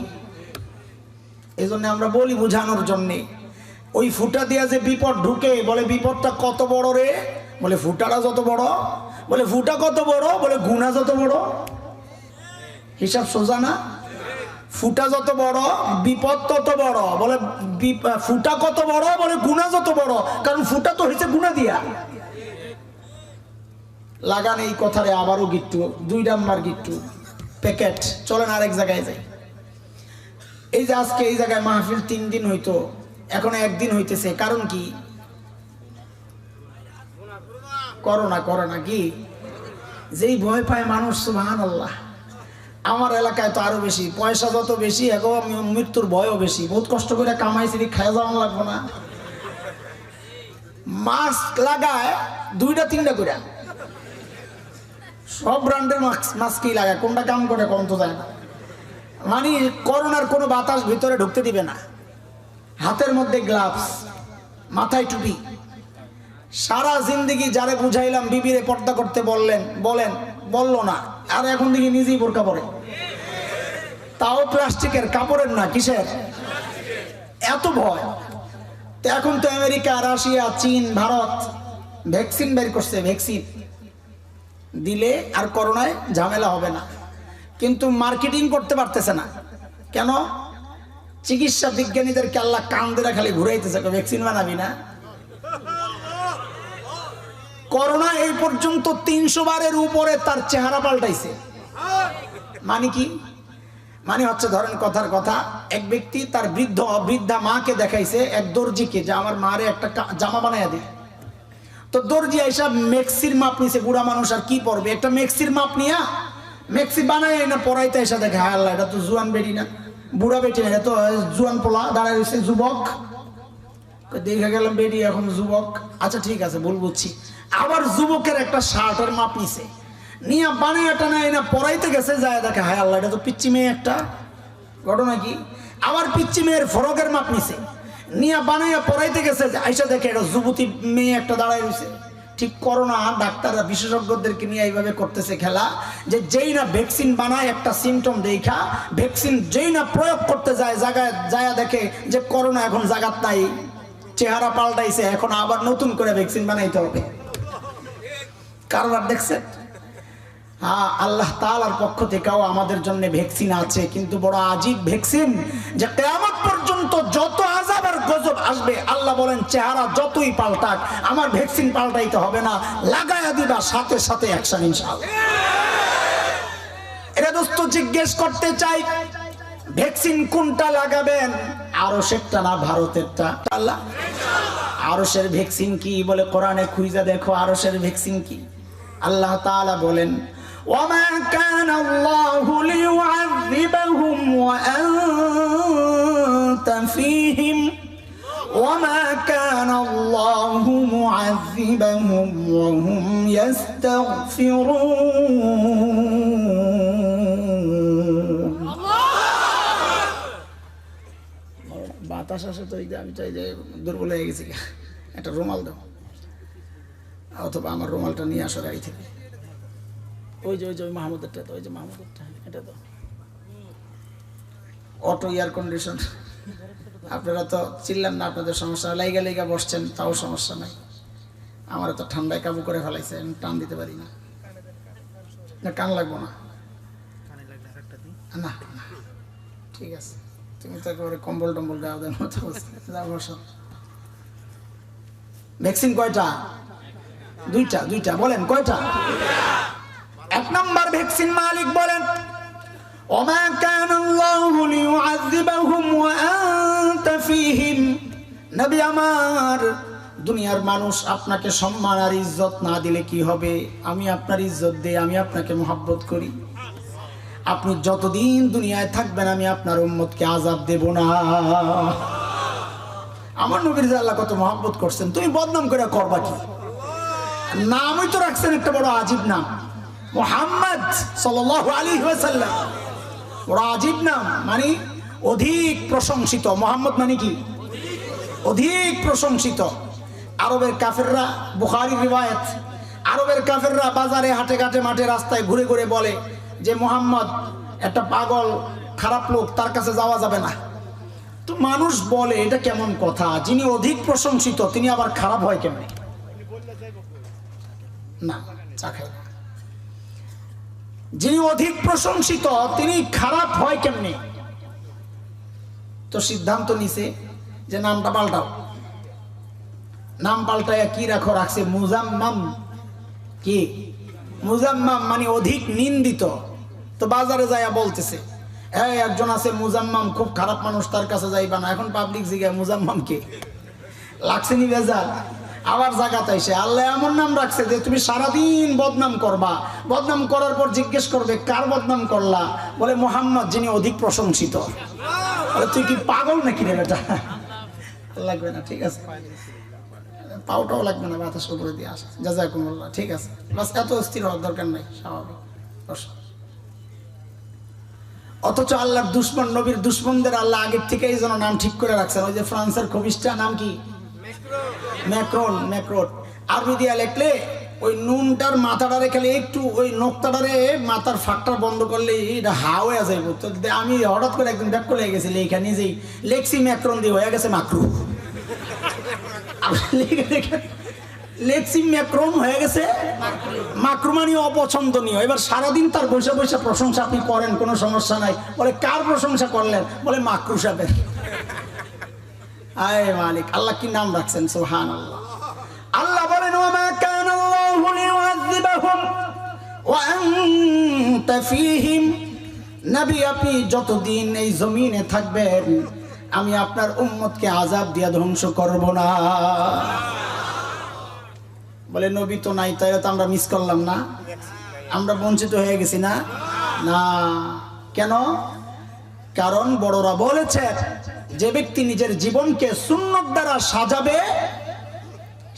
[SPEAKER 1] এই জন্য আমরা বলি বোঝানোর জন্যে, ওই ফুটা দিয়া যে বিপদ ঢুকে, বলে বিপদটা কত বড় রে? বলে ফুটাটা যত বড়। বলে ফুটা কত বড়? বলে গুনাহ যত বড়। হিসাব সোজা না? ফুটা যত বড় বিপদ তত বড়। বলে ফুটা কত বড়? বলে গুনাহ যত বড়। কারণ ফুটা তো হয়েছে গুনাহ দিয়া। লাগান এই কথারে আবারও গিট্টু, 2 নাম্বার গিট্টু প্যাকেট। চলেন আরেক জায়গায় যাই। এই যে আজকে এই জায়গায় মাহফিল 3 দিন হইতো, এখন 1 দিন হইতেছে। কারণ কি? করোনা কি? যেই ভয় পায় মানুষ, সুবহানাল্লাহ। আমার এলাকায় তো আরো বেশি। পয়সা যত বেশি, এখন মৃত্যুর ভয়ও বেশি। বহুত কষ্ট করে কামাইছি, খাইয়া যাওয়া লাগবো না। মাস্ক লাগায় 2টা 3টা করে, সব ব্র্যান্ডের মাস্কই লাগায়। কোনটা কাম করে কোন তো যায় না। মানে করোনার কোনো বাতাস ভিতরে ঢুকতে দিবে না। হাতের মধ্যে গ্লাভস, মাথায় টুপি। সারা জিন্দগি যারে বুঝাইলাম বিবিরে পর্দা করতে বললো না, আর এখন দেখি নিজেই বোরকা পরে, তাও প্লাস্টিকের, কাপড়ের না, কিসের? এত ভয়। তো এখন তো আমেরিকা, রাশিয়া, চীন, ভারত ভ্যাকসিন বের করছে, ভ্যাকসিন দিলে আর করোনায় ঝামেলা হবে না, কিন্তু মার্কেটিং করতে পারতেছে না। কেন? চিকিৎসা বিজ্ঞানীদেরকে আল্লাহ কান ধরে খালি ঘুরাইতেছে, ভ্যাকসিন বানাবি না। করোনা এই পর্যন্ত 300 বারের উপরে তার চেহারা পাল্টাইছে। মানে কি? মানে হচ্ছে, ধরেন কথার কথা, এক ব্যক্তি তার বৃদ্ধা মাকে দেখাইছে এক দর্জিকে যে আমার মারে একটা জামা বানাইয়া দে। তো দর্জি এইসব মেক্সির মাপ নিছে, বুড়া মানুষ আর কি পরবে, একটা মেক্সির মাপ নিয়া মেক্সি বানাই না পরাইতে এসে দেখে, হায় আল্লাহ, এটা তো জুয়ান বেটি না, বুড়া বেটি না, এটা তো জুয়ান পোলা দাঁড়ায় রয়েছে, যুবক। দেখে গেলাম বেটি এখন যুবক, আচ্ছা ঠিক আছে, ভুল বুঝছি। আবার যুবকের একটা শার্টের মাপ নিছে, নিয়া বানাইয়া টানাই না পরাইতে গেছে, যায় দেখে, হায় আল্লাহ, এটা তো পিচ্চি মেয়ে একটা। ঘটনা কি? আবার পিচ্চি মেয়ের ফরকের মাপ নিছে, নিয়া বানাইয়া পরাইতে গেছে, আইসা দেখে এটা যুবতী মেয়ে একটা দাঁড়ায় রয়েছে। ঠিক করোনা ডাক্তাররা বিশেষজ্ঞদেরকে নিয়ে এইভাবে করতেছে খেলা, যে যেই না ভ্যাকসিন বানায় একটা সিমটম দেখা, ভ্যাকসিন যেই না প্রয়োগ করতে যায় জায়গায় যায় দেখে যে করোনা এখন জাগাত নাই, চেহারা পাল্টাইছে, এখন আবার নতুন করে ভ্যাকসিন বানাইতে হবে। কারবার দেখছে? হ্যাঁ, আল্লাহ তাআলার পক্ষ থেকেও আমাদের জন্য ভ্যাকসিন আছে, কিন্তু বড় আজীব ভ্যাকসিন, যে কিয়ামত পর্যন্ত যত আযাব আর গজব আসবে, আল্লাহ বলেন চেহারা যতই পাল্টাক আমার ভ্যাকসিন পাল্টাইতে হবে না, লাগায়া দিবা সাথে সাথে অ্যাকশন ইনশাআল্লাহ। এরা দোস্ত জিজ্ঞেস করতে চাই, ভ্যাকসিন কোনটা লাগাবেন? আরশেরটা না ভারতেরটা? আল্লাহ আরশের ভ্যাকসিন কি বলে কোরআনে খুঁজে দেখো, আরশের ভ্যাকসিন কি? আল্লাহ তাআলা বলেন, وَمَا كَانَ اللَّهُ لِيُعَذِّبَهُمْ وَأَنْتَ فِيهِمْ وَمَا كَانَ اللَّهُ مُعَذِّبَهُمْ وَهُمْ يَسْتَغْفِرُونَ। বাতাস আসে তো, আমি চাই যে দুর্বল হয়ে গেছি, একটা রুমাল দাও, অথবা আমার রুমালটা নিয়ে আসো গাড়ি থেকে। ওই যে মাহমুদেরটা, তো ওই যে মাহমুদেরটা, এটা তো অটো এয়ার কন্ডিশন। আপনারা তো চিল্লান না, আপনাদের সমস্যা, লাইগা বসছেন তাও সমস্যা নাই, আমার তো ঠান্ডায় কাবু করে ফেলাইছে, আমি টান দিতে পারি না। কান লাগবো না? না ঠিক আছে, তুমি তো একেবারে কম্বল টম্বল গাওয়াদের মতো বসো। ভ্যাকসিন কয়টা? দুইটা। বলেন কয়টা? 1 নম্বর ভ্যাকসিন মালিক বলেন, ওমা কানাল্লাহু লিউআযিবাহুম ওয়া আনতা ফীহিম। নবী আমার, দুনিয়ার মানুষ আপনাকে সম্মান আর ইজ্জত না দিলে কি হবে? আমি আপনার ইজ্জত দেই, আমি আপনাকে মহব্বত করি। আপনি যতদিন দুনিয়ায় থাকবেন আমি আপনার উম্মতকে আযাব দেব না। আমার নবীর যে আল্লাহ কত মহব্বত করছেন, তুমি বদনাম করে করবা কি? নামই তো রাখছেন একটা বড় আজীব নাম, মুহাম্মদ সাল্লাল্লাহু আলাইহি ওয়াসাল্লাম। বড় আজীব নাম, মানে অধিক প্রশংসিত। মুহাম্মদ মানে কি? অধিক প্রশংসিত। আরবের কাফেররা, বুখারীর রিওয়ায়াত, আরবের কাফেররা বাজারে, হাটে ঘাটে, মাঠে রাস্তায় ঘুরে ঘুরে বলে যে মুহাম্মদ একটা পাগল, খারাপ লোক, তার কাছে যাওয়া যাবে না। তো মানুষ বলে এটা কেমন কথা, যিনি অধিক প্রশংসিত তিনি আবার খারাপ হয় কেমনে? না, চা খাই না। যিনি অধিক প্রশংসিত তিনি খারাপ হয় কেমনে? তো সিদ্ধান্ত নিছে যে নামটা পাল্টাও। নাম পাল্টায় কি রাখছে মুজাম্মাম। কি মুজাম্মাম? মানে অধিক নিন্দিত। তো বাজারে যাইয়া বলতেছে, এই একজন আছে মুজাম্মাম, খুব খারাপ মানুষ, তার কাছে যাইবা না। এখন পাবলিক জিজ্ঞাসা মুজাম্মাম কে? লাগছে নি বেজার? আবার জায়গাতে এসে আল্লাহ এমন নাম রাখছে যে তুমি সারাদিন বদনাম করবা, বদনাম করার পর জিজ্ঞেস করবে কার বদনাম করলা? বলে মুহাম্মদ, যিনি অধিক প্রশংসিত। বলে তুই কি পাগল নাকি রে বেটা? লাগবে না, ঠিক আছে, পাউটাও লাগবে না, বাতাস উপরে দিয়ে আসে। জাযাকুমুল্লাহ, ঠিক আছে, বাস এত অস্থির হওয়ার দরকার নাই, স্বাভাবিক। অথচ আল্লাহর দুশ্মন, নবীর দুশ্মনদের আল্লাহ আগের থেকেই যেন নাম ঠিক করে রাখছেন। ওই যে ফ্রান্সের খবিসটা নাম কি? ম্যাক্রন। ম্যাক্রন আরবি দিয়া লেখলে ওই নুনটার মাথাটারে খেলে একটু ওই নোকতাটারে মাথার ফাঁকটা বন্ধ করলে এটা হা হয়ে যাইব। তো আমি হঠাৎ করে একদম ব্যাক করে গেছি লেখা নিজেই লেখছি ম্যাক্রন দিয়ে হয়ে গেছে মাকরু। লেখছি ম্যাক্রন হয়ে গেছে মাকরুমানি অপছন্দনীয়। এবার সারাদিন তার বসে বসে প্রশংসা আপনি করেন, কোনো সমস্যা নাই। বলে কার প্রশংসা করলেন? বলে মাকরু সাহেবের। আয় মালিক, আল্লাহ কি নাম রাখছেন, সুবহানাল্লাহ। আল্লাহ বলেন ওয়া কানাল্লাহু লিউআযিবাহুম ওয়া আনতা ফীহিম। নবী আপনি যতদিন এই জমিনে থাকবেন আমি আপনার উম্মতকে আযাব দিয়ে ধ্বংস করব না। বলে নবী তো নাই, তাই তো আমরা মিস করলাম না, আমরা বঞ্চিত হয়ে গেছি না? না, কেন? কারণ বড়রা বলেছে যে ব্যক্তি নিজের জীবনকে সুন্নত দ্বারা সাজাবে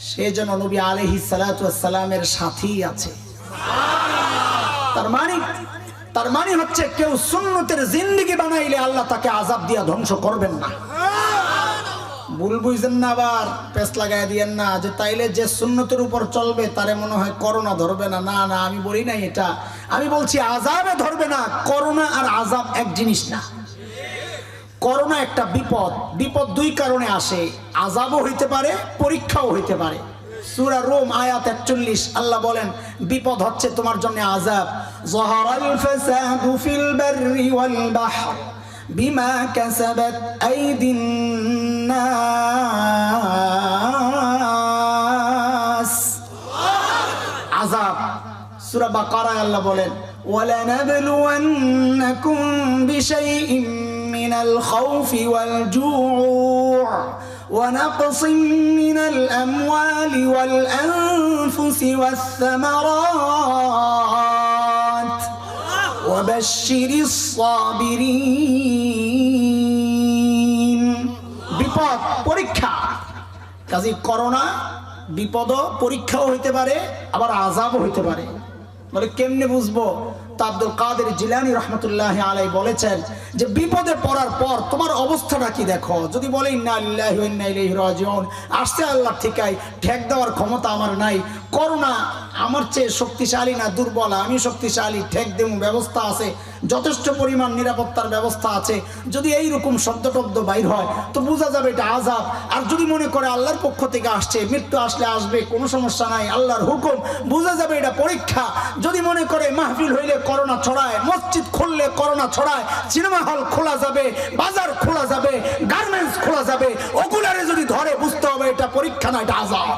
[SPEAKER 1] সে যেন নবী আলাইহিস সালাতু ওয়াস সালামের সাথী আছে। তার মানে হচ্ছে কেউ সুন্নতের জিন্দেগি বানাইলে আল্লাহ তাকে আযাব দিয়া ধ্বংস করবেন না। ভুল বুঝছেন না, আবার পেস লাগাই দিয়েন না যে তাইলে যে সুন্নতের উপর চলবে তারে মনে হয় করোনা ধরবে না। না না, আমি বলি নাই এটা, আমি বলছি আযাবে ধরবে না। করোনা আর আযাব এক জিনিস না। করোনা একটা বিপদ, বিপদ দুই কারণে আসে, আযাবও হইতে পারে, পরীক্ষাও হইতে পারে। সূরা রুম আয়াত 41 আল্লাহ বলেন বিপদ হচ্ছে তোমার জন্য আযাব। যাহারাল ফাসাদু ফিল বাররি ওয়াল বাহর বিমা কাসাবাত আইদিন নাস। আযাব সূরা বাকারায় আল্লাহ বলেন ওয়ালানাবলুওয়ান্নাকুম বিশাইইম মিনাল খাউফি ওয়াল জুউ' ونقص من الأموال والأنفس والثمرات وبشر الصابرين। বিপদ পরীক্ষা, কাজে করোনা বিপদ পরীক্ষাও হইতে পারে, আবার আযাবও হইতে পারে। বলে কেমনে বুঝবো? তা আব্দুল কাদের জিলানী রহমতুল্লাহ আলাইহি বলেছেন যে বিপদে পড়ার পর তোমার অবস্থাটা কি দেখো। যদি বলে ইন্না লিল্লাহি ওয়া ইন্না ইলাইহি রাজিউন, আসছে আল্লাহ ঠিকই, ঠেক দেওয়ার ক্ষমতা আমার নাই। করোনা আমার চেয়ে শক্তিশালী না দুর্বল, আমি শক্তিশালী, ঠেক দেব ব্যবস্থা আছে, যথেষ্ট পরিমাণ নিরাপত্তার ব্যবস্থা আছে। যদি এইরকম শব্দ বাইর হয় তো বোঝা যাবে এটা আযাব। আর যদি মনে করে আল্লাহর পক্ষ থেকে আসছে, মৃত্যু আসলে আসবে, কোনো সমস্যা নাই, আল্লাহর হুকুম, বোঝা যাবে এটা পরীক্ষা। যদি মনে করে মাহফিল হইলে করোনা ছড়ায়, মসজিদ খুললে করোনা ছড়ায়, সিনেমা হল খোলা যাবে, বাজার খোলা যাবে, গার্মেন্টস খোলা যাবে, ওগুলারে যদি ধরে বুঝতে হবে এটা পরীক্ষা না, এটা আযাব।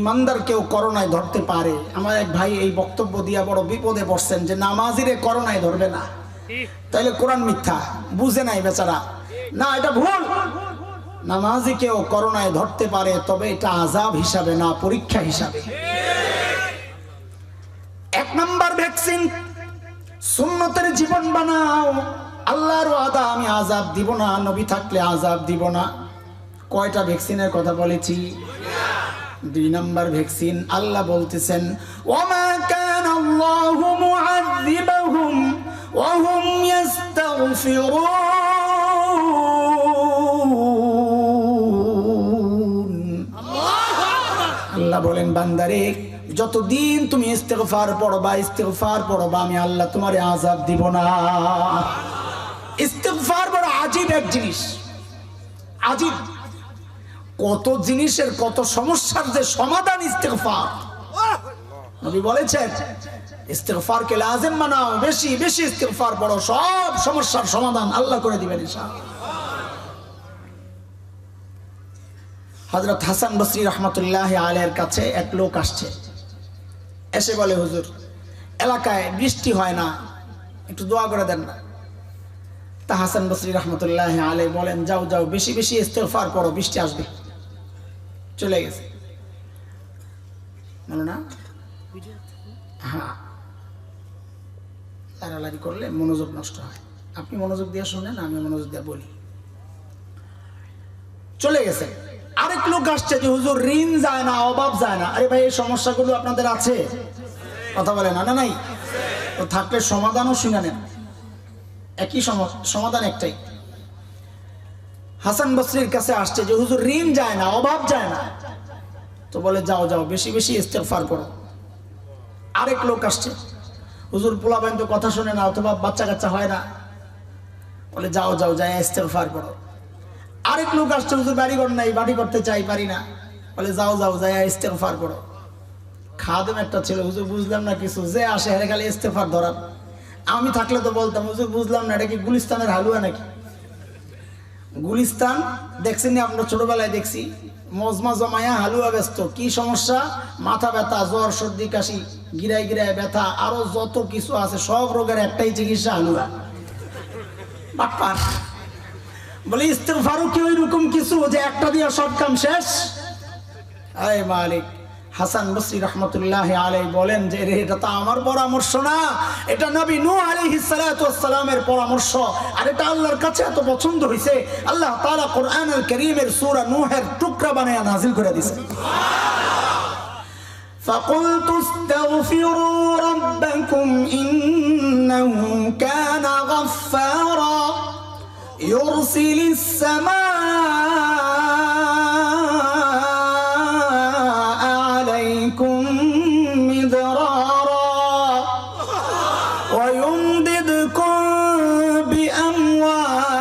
[SPEAKER 1] ইমানদার কেউ করোনায় ধরতে পারে। আমার এক ভাই এই বক্তব্য দিয়া বড় বিপদে পড়ছেন যে নামাজিরে করোনায় ধরবে না, তাইলে কোরআন মিথ্যা, বুঝে নাই বেচারা। না, এটা ভুল। নামাজি কেউ করোনায় ধরতে পারে, তবে এটা আযাব হিসাবে না, পরীক্ষা হিসাবে। এক নাম্বার ভ্যাকসিন, সুন্নতের জীবন বানাও। আল্লাহর ওয়াদা আমি আযাব দিব না, নবী থাকলে আযাব দিব না। কয়টা ভ্যাকসিনের কথা বলেছি? 2 নাম্বার ভ্যাকসিন, আল্লাহ বলতেছেন ওয়ামা কানাল্লাহু মুআযিবাহুম ওয়া হুম ইস্তাগফিরুন। আল্লাহ বলেন বান্দারে যতদিন তুমি ইস্তিগফার পড়বা আমি আল্লাহ তোমারে আযাব দিব না। ইস্তিগফার বড় আজীব এক জিনিস, আজীব। কত জিনিসের কত সমস্যার যে সমাধান ইস্তিগফার। নবী বলেছেন ইস্তিগফারকে লাজিম বানাও, বেশি বেশি ইস্তিগফার পড়ো, সব সমস্যার সমাধান আল্লাহ করে দিবেন ইনশাআল্লাহ। হযরত হাসান বসরি রাহমাতুল্লাহ আলাইহির কাছে এক লোক আসছে, এসে বলে হুজুর এলাকায় বৃষ্টি হয় না, একটু দোয়া করে দেন না। তা হাসান বসরি রাহমাতুল্লাহ আলাইহি বলেন যাও যাও বেশি বেশি ইস্তিগফার পড়ো, বৃষ্টি আসবে। চলে গেছে, বলো না? হ্যাঁ, লাড়ালাড়ি করলে মনোযোগ নষ্ট হয়। আপনি মনোযোগ দিয়ে শুনেন, আমি মনোযোগ দিয়ে বলি। চলে গেছে। আরেক লোক আসছে যে হুজুর ঋণ যায় না, অভাব যায় না। আরে ভাই এই সমস্যাগুলো আপনাদের আছে? কথা বলে না? না নাই? তো থাকলে সমাধানও শুনে নেন, একই সমাধান একটাই। হাসান বসরির কাছে আসছে যে হুজুর ঋণ যায় না, অভাব যায় না। তো বলে যাও যাও বেশি বেশি ইস্তেগফার করো। আরেক লোক আসছে, হুজুর পোলাবেন তো কথা শুনে না, অথবা বাচ্চা কাচ্চা হয় না। বলে যাও যাও যাই ইস্তেগফার করো। আরেক লোক আসছে, হুজুর বাড়িঘর নাই, বাড়ি করতে চাই পারি না। বলে যাও যাও যাই ইস্তেগফার করো। খাদেম একটা ছিল, হুজুর বুঝলাম না কিছু, যে আসে হেরে খালি ইস্তেগফার ধরার। আমি থাকলে তো বলতাম হুজুর বুঝলাম না, এটা কি গুলিস্তানের হালুয়া নাকি? গুলিস্তান দেখছেন আমরা ছোটবেলায় দেখছি, মজমা জমায়া হালুয়া ব্যস্ত। কি সমস্যা? মাথা ব্যথা, জ্বর, সর্দি, কাশি, গিরায় গিরায় ব্যথা, আরো যত কিছু আছে সব রোগের একটাই চিকিৎসা, হালুয়া। বাটপার বলে ইস্তেগফারও কি ওই রকম কিছু যে একটা দিয়া সব কাম শেষ? আয় মালিক। হাসান বসরি রহমতুল্লাহ আলাইহি বলেন যে এটা তো আমার পরামর্শ না, এটা নবী নূহ আলাইহিস সালাতু ওয়াস সালামের পরামর্শ। আর এটা আল্লাহর কাছে এত পছন্দ হইছে, আল্লাহ তাআলা কোরআনুল কারীমের সূরা নূহের টুকরা বানায়া নাযিল করে দিয়েছেন। فَقُلْتُ اسْتَغْفِرُوا رَبَّكُمْ إِنَّهُ كَانَ غَفَّارًا يُرْسِلِ السَّمَاءَ عَلَيْكُمْ مِدْرَارًا وَيُمْدِدْكُمْ بِأَمْوَالٍ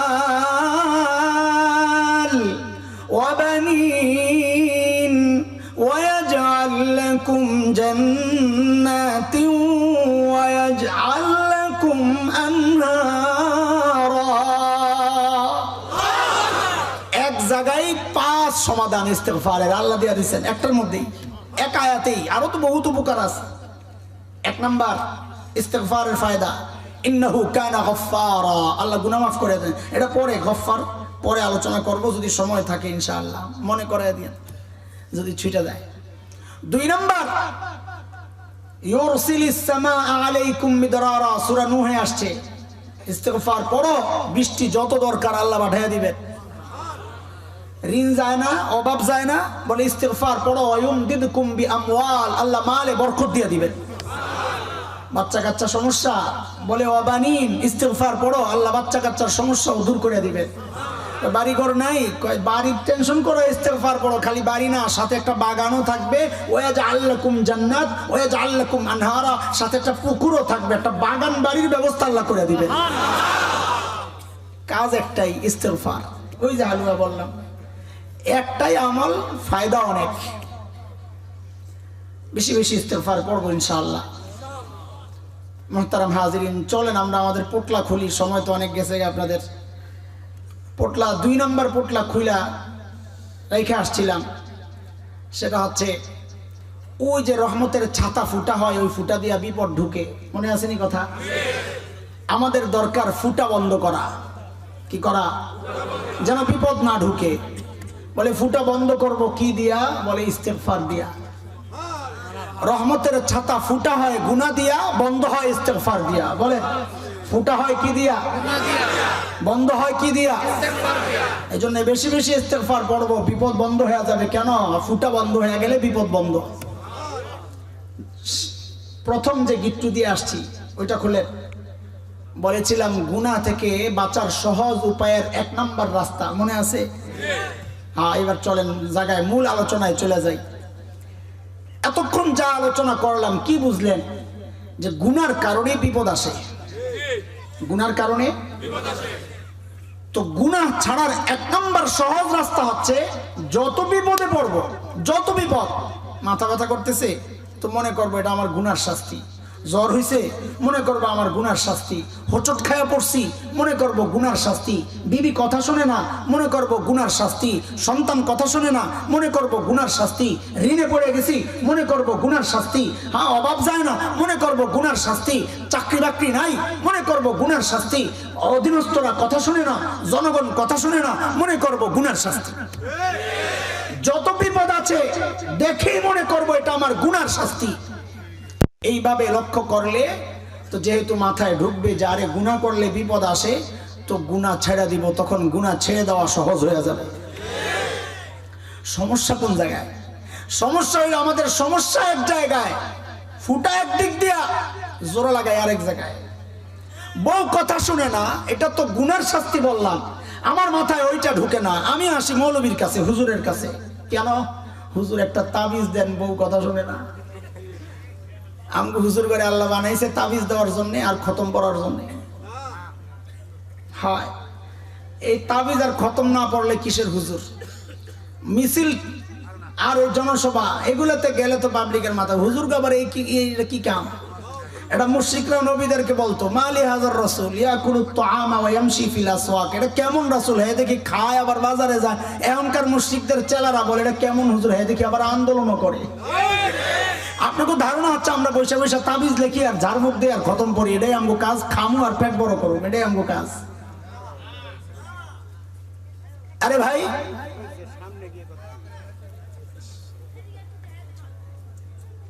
[SPEAKER 1] وَبَنِينَ وَيَجْعَلْ لَكُمْ جَنَّاتٍ وَيَجْعَلْ لَكُمْ أَنْهَارًا। এক জায়গায় 5 সমাধান ইস্তেগফারের আল্লাহ দিয়া দিয়েছেন একটার মধ্যেই, এক আয়াতেই। আরো তো বহুত উপকার আছে। 1 নাম্বার ইস্তেগফারের ফায়দা, ইন্নাহু কানা গফফারা, আল্লাহ গুনাহ মাফ করে দেন। এটা পরে গফফার পরে আলোচনা করব যদি সময় থাকে ইনশাআল্লাহ, মনে করায় দিন যদি ছুটে যায়। 2 নাম্বার ইউরসিলিস সামাআ আলাইকুম মিদরারা, সূরা নূহে আসছে। ইস্তেগফার পড়ো, বৃষ্টি যত দরকার আল্লাহ পাঠিয়ে দিবেন। ঋণ যায় না, অভাব যায় না, বলে ইস্তেগফার পড়ো, ইউমদিদকুম বিআমওয়াল, আল্লাহ মালে বরকত দিয়ে দিবেন। বাচ্চা কাচ্চা সমস্যা, বলে ওয়াবানিন, ইস্তেগফার পড়ো, আল্লাহ বাচ্চা কাচ্চার সমস্যা দূর করে দিবেন। বাড়ি ঘর নাই, বাড়ির টেনশন করো, ইস্তেগফার পড়ো। খালি বাড়ি না, সাথে একটা বাগানও থাকবে, ওয়াজআল লাকুম জান্নাত ওয়াজআল লাকুম আনহারা, সাথে একটা পুকুরও থাকবে, একটা বাগান বাড়ির ব্যবস্থা আল্লাহ করে দিবেন। কাজ একটাই, ইস্তেগফার। ওই যে হালুয়া বললাম, একটাই আমল, ফায়দা অনেক। বেশি বেশি ইস্তেগফার পড়বো ইনশাআল্লাহ। মুহতারাম হাজিরিন, চলেন আমরা আমাদের পোটলা খুলি, সময় তো অনেক গেছে আপনাদের। পোটলা 2 নাম্বার পোটলা খুইলা রেখে আসছিলাম, সেটা হচ্ছে ওই যে রহমতের ছাতা ফুটা হয়, ওই ফুটা দিয়া বিপদ ঢুকে, মনে আসেনি কথা? আমাদের দরকার ফুটা বন্ধ করা। কি করা? যেন বিপদ না ঢুকে। বলে ফুটা বন্ধ করব কি দিয়া? বলে ইস্তেগফার দিয়া। রহমতের ছাতা ফুটা হয় গুনাহ দিয়া, বন্ধ হয় ইস্তেগফার দিয়া। বলে ফুটা হয় কি দিয়া? বন্ধ হয় কি দিয়া? এই জন্য বেশি বেশি ইস্তেগফার পড়বো, বিপদ বন্ধ হয়ে যাবে। কেন? ফুটা বন্ধ হয়ে গেলে বিপদ বন্ধ। প্রথম যে গিট্টু দিয়ে আসছি ওইটা খুলে বলেছিলাম গুনাহ থেকে বাঁচার সহজ উপায়ের 1 নাম্বার রাস্তা, মনে আছে? হ্যাঁ, এবার চলেন জায়গায় মূল আলোচনায় চলে যাই। এতক্ষণ যা আলোচনা করলাম, কি বুঝলেন? যে গুনার কারণে বিপদ আসে, গুনার কারণে বিপদ আসে। তো গুনাহ ছাড়ার 1 নাম্বার সহজ রাস্তা হচ্ছে, যত বিপদে পড়বো, যত বিপদ, মাথা ব্যথা করতেছে তো মনে করবো এটা আমার গুনার শাস্তি। জ্বর হইছে, মনে করবো আমার গুনার শাস্তি। হোঁচট খায়া পড়ছি, মনে করবো গুনার শাস্তি। বিবি কথা শোনে না, মনে করবো গুনার শাস্তি। সন্তান কথা শোনে না, মনে করবো গুনার শাস্তি। ঋণে পড়ে গেছি, মনে করবো গুনার শাস্তি। হ্যাঁ, অভাব যায় না, মনে করবো গুনার শাস্তি। চাকরি বাকরি নাই, মনে করবো গুনার শাস্তি। অধীনস্থরা কথা শোনে না, জনগণ কথা শোনে না, মনে করবো গুনার শাস্তি। যত বিপদ আছে দেখেই মনে করবো এটা আমার গুনার শাস্তি। এইভাবে লক্ষ্য করলে তো যেহেতু মাথায় ঢুকবে যে আরে গুনাহ করলে বিপদ আসে, তো গুনাহ ছেড়ে দিব, তখন গুনাহ ছেড়ে দেওয়া সহজ হয়ে যাবে। সমস্যা কোন জায়গায়? সমস্যা হইল আমাদের সমস্যা এক জায়গায়, ফুটা একদিক দিয়া, জোড়া লাগায় আরেক জায়গায়। বউ কথা শুনে না, এটা তো গুনার শাস্তি বললাম, আমার মাথায় ওইটা ঢুকে না। আমি আসি মৌলবীর কাছে, হুজুরের কাছে। কেন? হুজুর একটা তাবিজ দেন, বউ কথা শুনে না। আমাকে হুজুর করে আল্লাহ বানাইছে তাবিজ দেওয়ার জন্য আর খতম করার জন্য। হয় এই তাবিজ আর খতম না পড়লে কিসের হুজুর? মিছিল আর ওই জনসভা এগুলোতে গেলে তো পাবলিকের মাথা হুজুর আবার এই কি কাম? এটা মুশরিকরা নবীদেরকে বলতো, মালি হাজার রাসূল ইয়াকুলু তুআমা ওয়া ইয়ামশি ফিল আসওয়াক। এটা কেমন রাসূল? হে দেখি খায় আবার বাজারে যায়। এখনকার মুশরিকদের চেলারা বলে এটা কেমন হুজুর? হে দেখি আবার আন্দোলনও করে। আপনাকে ধারণা হচ্ছে আমরা বৈশা বৈশা তাবিজ লিখি আর ঝাড়মুখ দিয়ে আর খতম করি, এটাই আমগো কাজ। খামু আর পেট বড় করুন, এটাই আমগো কাজ। আরে ভাই,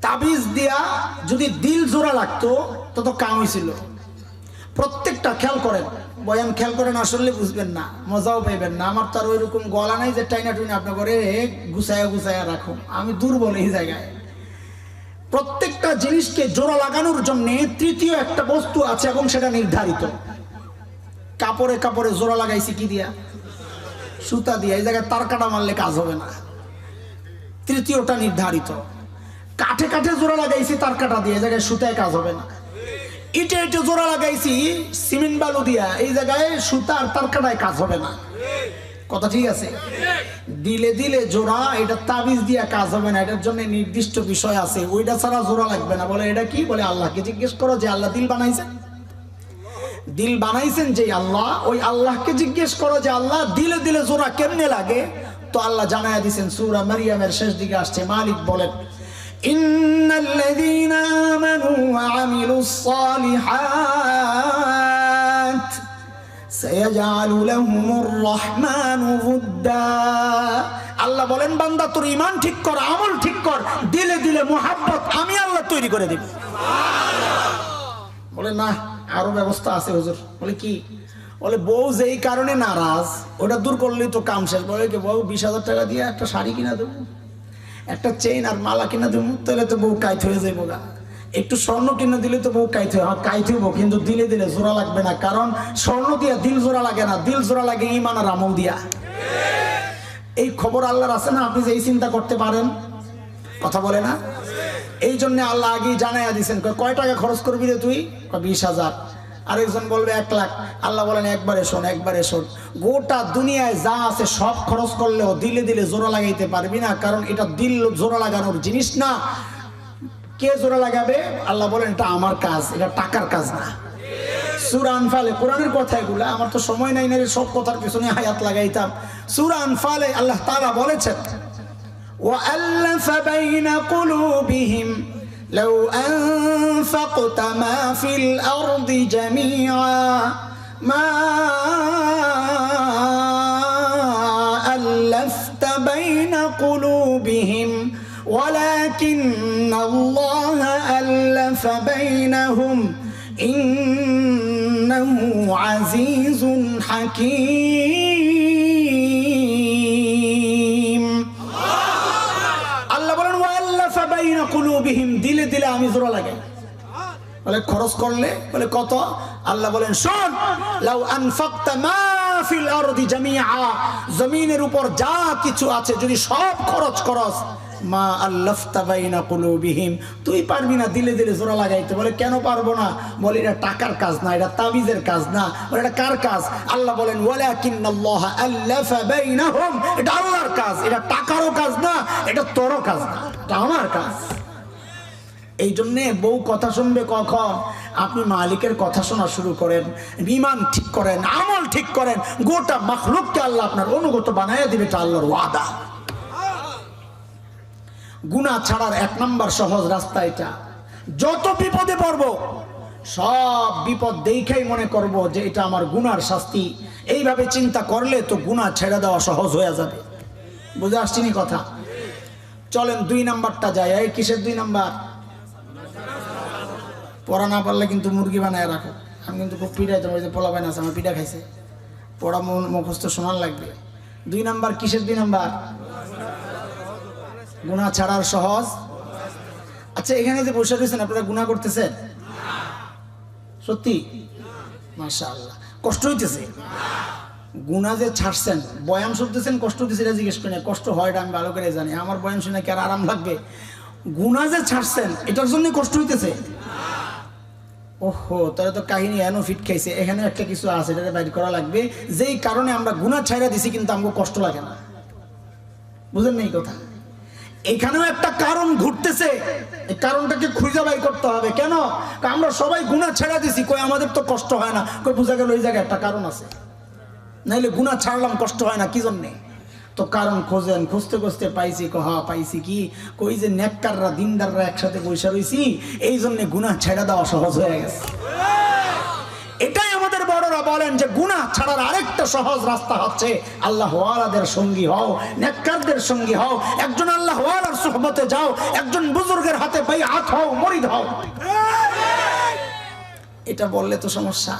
[SPEAKER 1] তাবিজ দিয়া যদি দিল জোড়া লাগতো তত কাম হয়েছিল। প্রত্যেকটা খেয়াল করেন, বয়ান খেয়াল করেন, আসলে বুঝবেন না, মজাও পাইবেন না। আমার তো আর ওইরকম গলা নাই যে টাইনা টুইনা আপনার করে গুছায়া গুছায়া রাখুন। আমি দুর্বল এই জায়গায়। প্রত্যেকটা জিনিসকে জোড়া লাগানোর জন্য তৃতীয় একটা বস্তু আছে এবং সেটা নির্ধারিত। কাপড়ে কাপড়ে জোড়া লাগাইছি কি দিয়া? সুতা দিয়া। এই জায়গায় তার কাটা মারলে কাজ হবে না, তৃতীয়টা নির্ধারিত। কাঠে কাঠে জোড়া লাগাইছি তার কাটা দিয়ে, এই জায়গায় সুতায় কাজ হবে না। ইটে ইটে জোড়া লাগাইছি সিমেন্ট বালু দিয়া, এই জায়গায় সুতা আর তার কাটায় কাজ হবে না। কথা ঠিক আছে? দিলে দিলে জোড়া, এটা তাবিজ দিয়া কাজ হবে না, এটার জন্য নির্দিষ্ট বিষয় আছে, ওইটা ছাড়া জোড়া লাগবে না। বলে এটা কি? বলে আল্লাহকে জিজ্ঞেস করো যে আল্লাহ দিল বানাইছেন। দিল বানাইছেন যে আল্লাহ, ওই আল্লাহকে জিজ্ঞেস করো যে আল্লাহ দিলে দিলে জোড়া কেমনে লাগে। তো আল্লাহ জানায়া দিয়েছেন, সূরা মারিয়ামের শেষ দিকে আসছে। মালিক বলেন, ইন্নাল্লাযীনা আমানু ওয়া আমিলুস সালিহাত সায়াজআলু লাহুমুর রাহমানু উদ্দা। আল্লাহ বলেন, বান্দা তোর ঈমান ঠিক কর, আমল ঠিক কর, দিলে দিলে মুহাব্বত আমি আল্লাহ তৈরি করে দেব। বলে না, আরো ব্যবস্থা আছে হুজুর। বলে কি? বলে বউ যেই কারণে নারাজ, ওটা দূর করলেই তো কাম শেষ। বলে কি, বউ 20,000 টাকা দিয়ে একটা শাড়ি কিনা দেবো, একটা চেইন আর মালা কিনা দেবো, তাহলে তো বউ কাইত হয়ে যাইব গা। একটু স্বর্ণ কিনে দিলে তো বউ কাইত হয়ে, কাইত হইব, কিন্তু দিলে দিলে জোড়া লাগবে না। কারণ স্বর্ণ দিয়া দিল জোড়া লাগে না, দিল জোড়া লাগে ঈমান আর আমল দিয়া। এই খবর আল্লাহর আছে না? আপনি যে এই চিন্তা করতে পারেন, কথা বলে না? এই জন্য আল্লাহ আগেই জানাইয়া দিচ্ছেন, কয় টাকা খরচ করবি রে তুই? 20,000। আরেকজন বলবে 1 লাখ। আল্লাহ বলেন, একবারে শোন, একবারে শোন, গোটা দুনিয়ায় যা আছে সব খরচ করলেও দিলে দিলে জোড়া লাগাইতে পারবি না, কারণ এটা দিল জোড়া লাগানোর জিনিস না। কে জোড়া লাগাবে? আল্লাহ বলেন, এটা আমার কাজ, এটা টাকার কাজ না। সূরা আনফালে, কোরআনের কথা এগুলা, আমার তো সময় নাই না সব কথার পেছনে হায়াত লাগাইতাম। সূরা আনফালে আল্লাহ তাআলা বলেছেন, وَأَلَّفَ بَيْنَ قُلُوبِهِمْ لَوْ أَنفَقْتَ مَا فِي الْأَرْضِ جَمِيعًا مَا أَلَّفْتَ بَيْنَ قُلُوبِهِمْ وَلَكِنَّ اللَّهَ أَلَّفَ بَيْنَهُمْ إِنَّهُ عَزِيزٌ حَكِيمٌ। দিলে দিলে আমি জোড়া লাগাই। বলে খরচ করলে? বলে কত? আল্লাহ বলেন, শোন, লাউ আনফাকতা মা ফিল আরদি জামিআ, জমিনের উপর যা কিছু আছে যদি সব খরচ করস, মা আল্লাফতা বাইনা কুলুবিহিম, তুই পারবি না দিলে দিলে জোড়া লাগাইতে। বলে কেন পারবো না? বলে এটা টাকার কাজ না, এটা তাবিজের কাজ না। বলে এটা কার কাজ? আল্লাহ বলেন, ওয়ালাকিন্নাল্লাহা আল্লাফা বাইনাহুম, এটা আল্লাহর কাজ, এটা টাকারও কাজ না, এটা তোরও কাজ না, এটা আমার কাজ। এই জন্যে বউ কথা শুনবে কখন? আপনি মালিকের কথা শোনা শুরু করেন, ঈমান ঠিক করেন, আমল ঠিক করেন, গোটা মাখলুককে আল্লাহ আপনার অনুগত বানাইয়া দিবে, এটা আল্লাহর ওয়াদা। গুনাহ ছাড়ার 1 নম্বর সহজ রাস্তা এটা। যত বিপদে পড়ব, সব বিপদ দেখেই মনে করব যে এটা আমার গুনার শাস্তি। এইভাবে চিন্তা করলে তো গুনাহ ছেড়ে দেওয়া সহজ হয়ে যাবে। বুঝে আসছিনি কথা? চলেন 2 নম্বরটা যাই। এই কিসের 2 নম্বর? পড়া না পারলে কিন্তু মুরগি বানায় রাখো। আমি কিন্তু খুব পিঠাইতাম, ওই যে পোলা বাইন আছে আমার পিঠা খাইছে, পড়া মুখস্থ শোনার লাগবে। 2 নম্বর কিসের 2 নম্বর? গুনাহ ছাড়ার সহজ। আচ্ছা এখানে যে বসে রয়েছেন আপনারা গুনাহ করতেছেন? সত্যি? মাশাআল্লাহ। কষ্ট হইতেছে? গুনাহ যে ছাড়ছেন, বয়ান শুনতেছেন, কষ্ট হইতেছে এটা জিজ্ঞেস করেন। কষ্ট হয় এটা আমি ভালো করে জানি, আমার বয়ান শুনে কি আর আরাম লাগবে? গুনাহ যে ছাড়ছেন এটার জন্য কষ্ট হইতেছে? ওহো, তাহলে তো কাহিনী এনো ফিট খাইছে। এখানে একটা কিছু আছে, এটা বাইর করা লাগবে, যেই কারণে আমরা গুনাহ ছাইড়া দিছি কিন্তু আমাকে কষ্ট লাগে না। বুঝেন না এই কথা? এখানেও একটা কারণ ঘুরতেছে, এই কারণটাকে খুঁজে বাই করতে হবে। কেন আমরা সবাই গুনাহ ছেড়ে দিছি, কই আমাদের তো কষ্ট হয় না? কই বুঝা গেল এই জায়গায় একটা কারণ আছে, নাইলে গুনাহ ছাড়লাম কষ্ট হয় না কি জন্যে? তো কারণ খোঁজেন, খুঁজতে খুঁজতে পাইছি। কহা পাইছি কি? কই যে নেককাররা দিনদাররা একসাথে বসে রইছি, এই জন্য গুনাহ ছেড়ে দেওয়া সহজ হয়ে গেছে। এটাই আমাদের বড়রা বলেন যে গুনাহ ছাড়ার আরেকটা সহজ রাস্তা হচ্ছে আল্লাহ ওয়ালাদের সঙ্গী হও, নেককারদের সঙ্গী হও, একজন আল্লাহ ওয়ালার সুহবতে যাও, একজন বুজুর্গের হাতে বাইআত হও, মুরিদ হও। এটা বললে তো সমস্যা।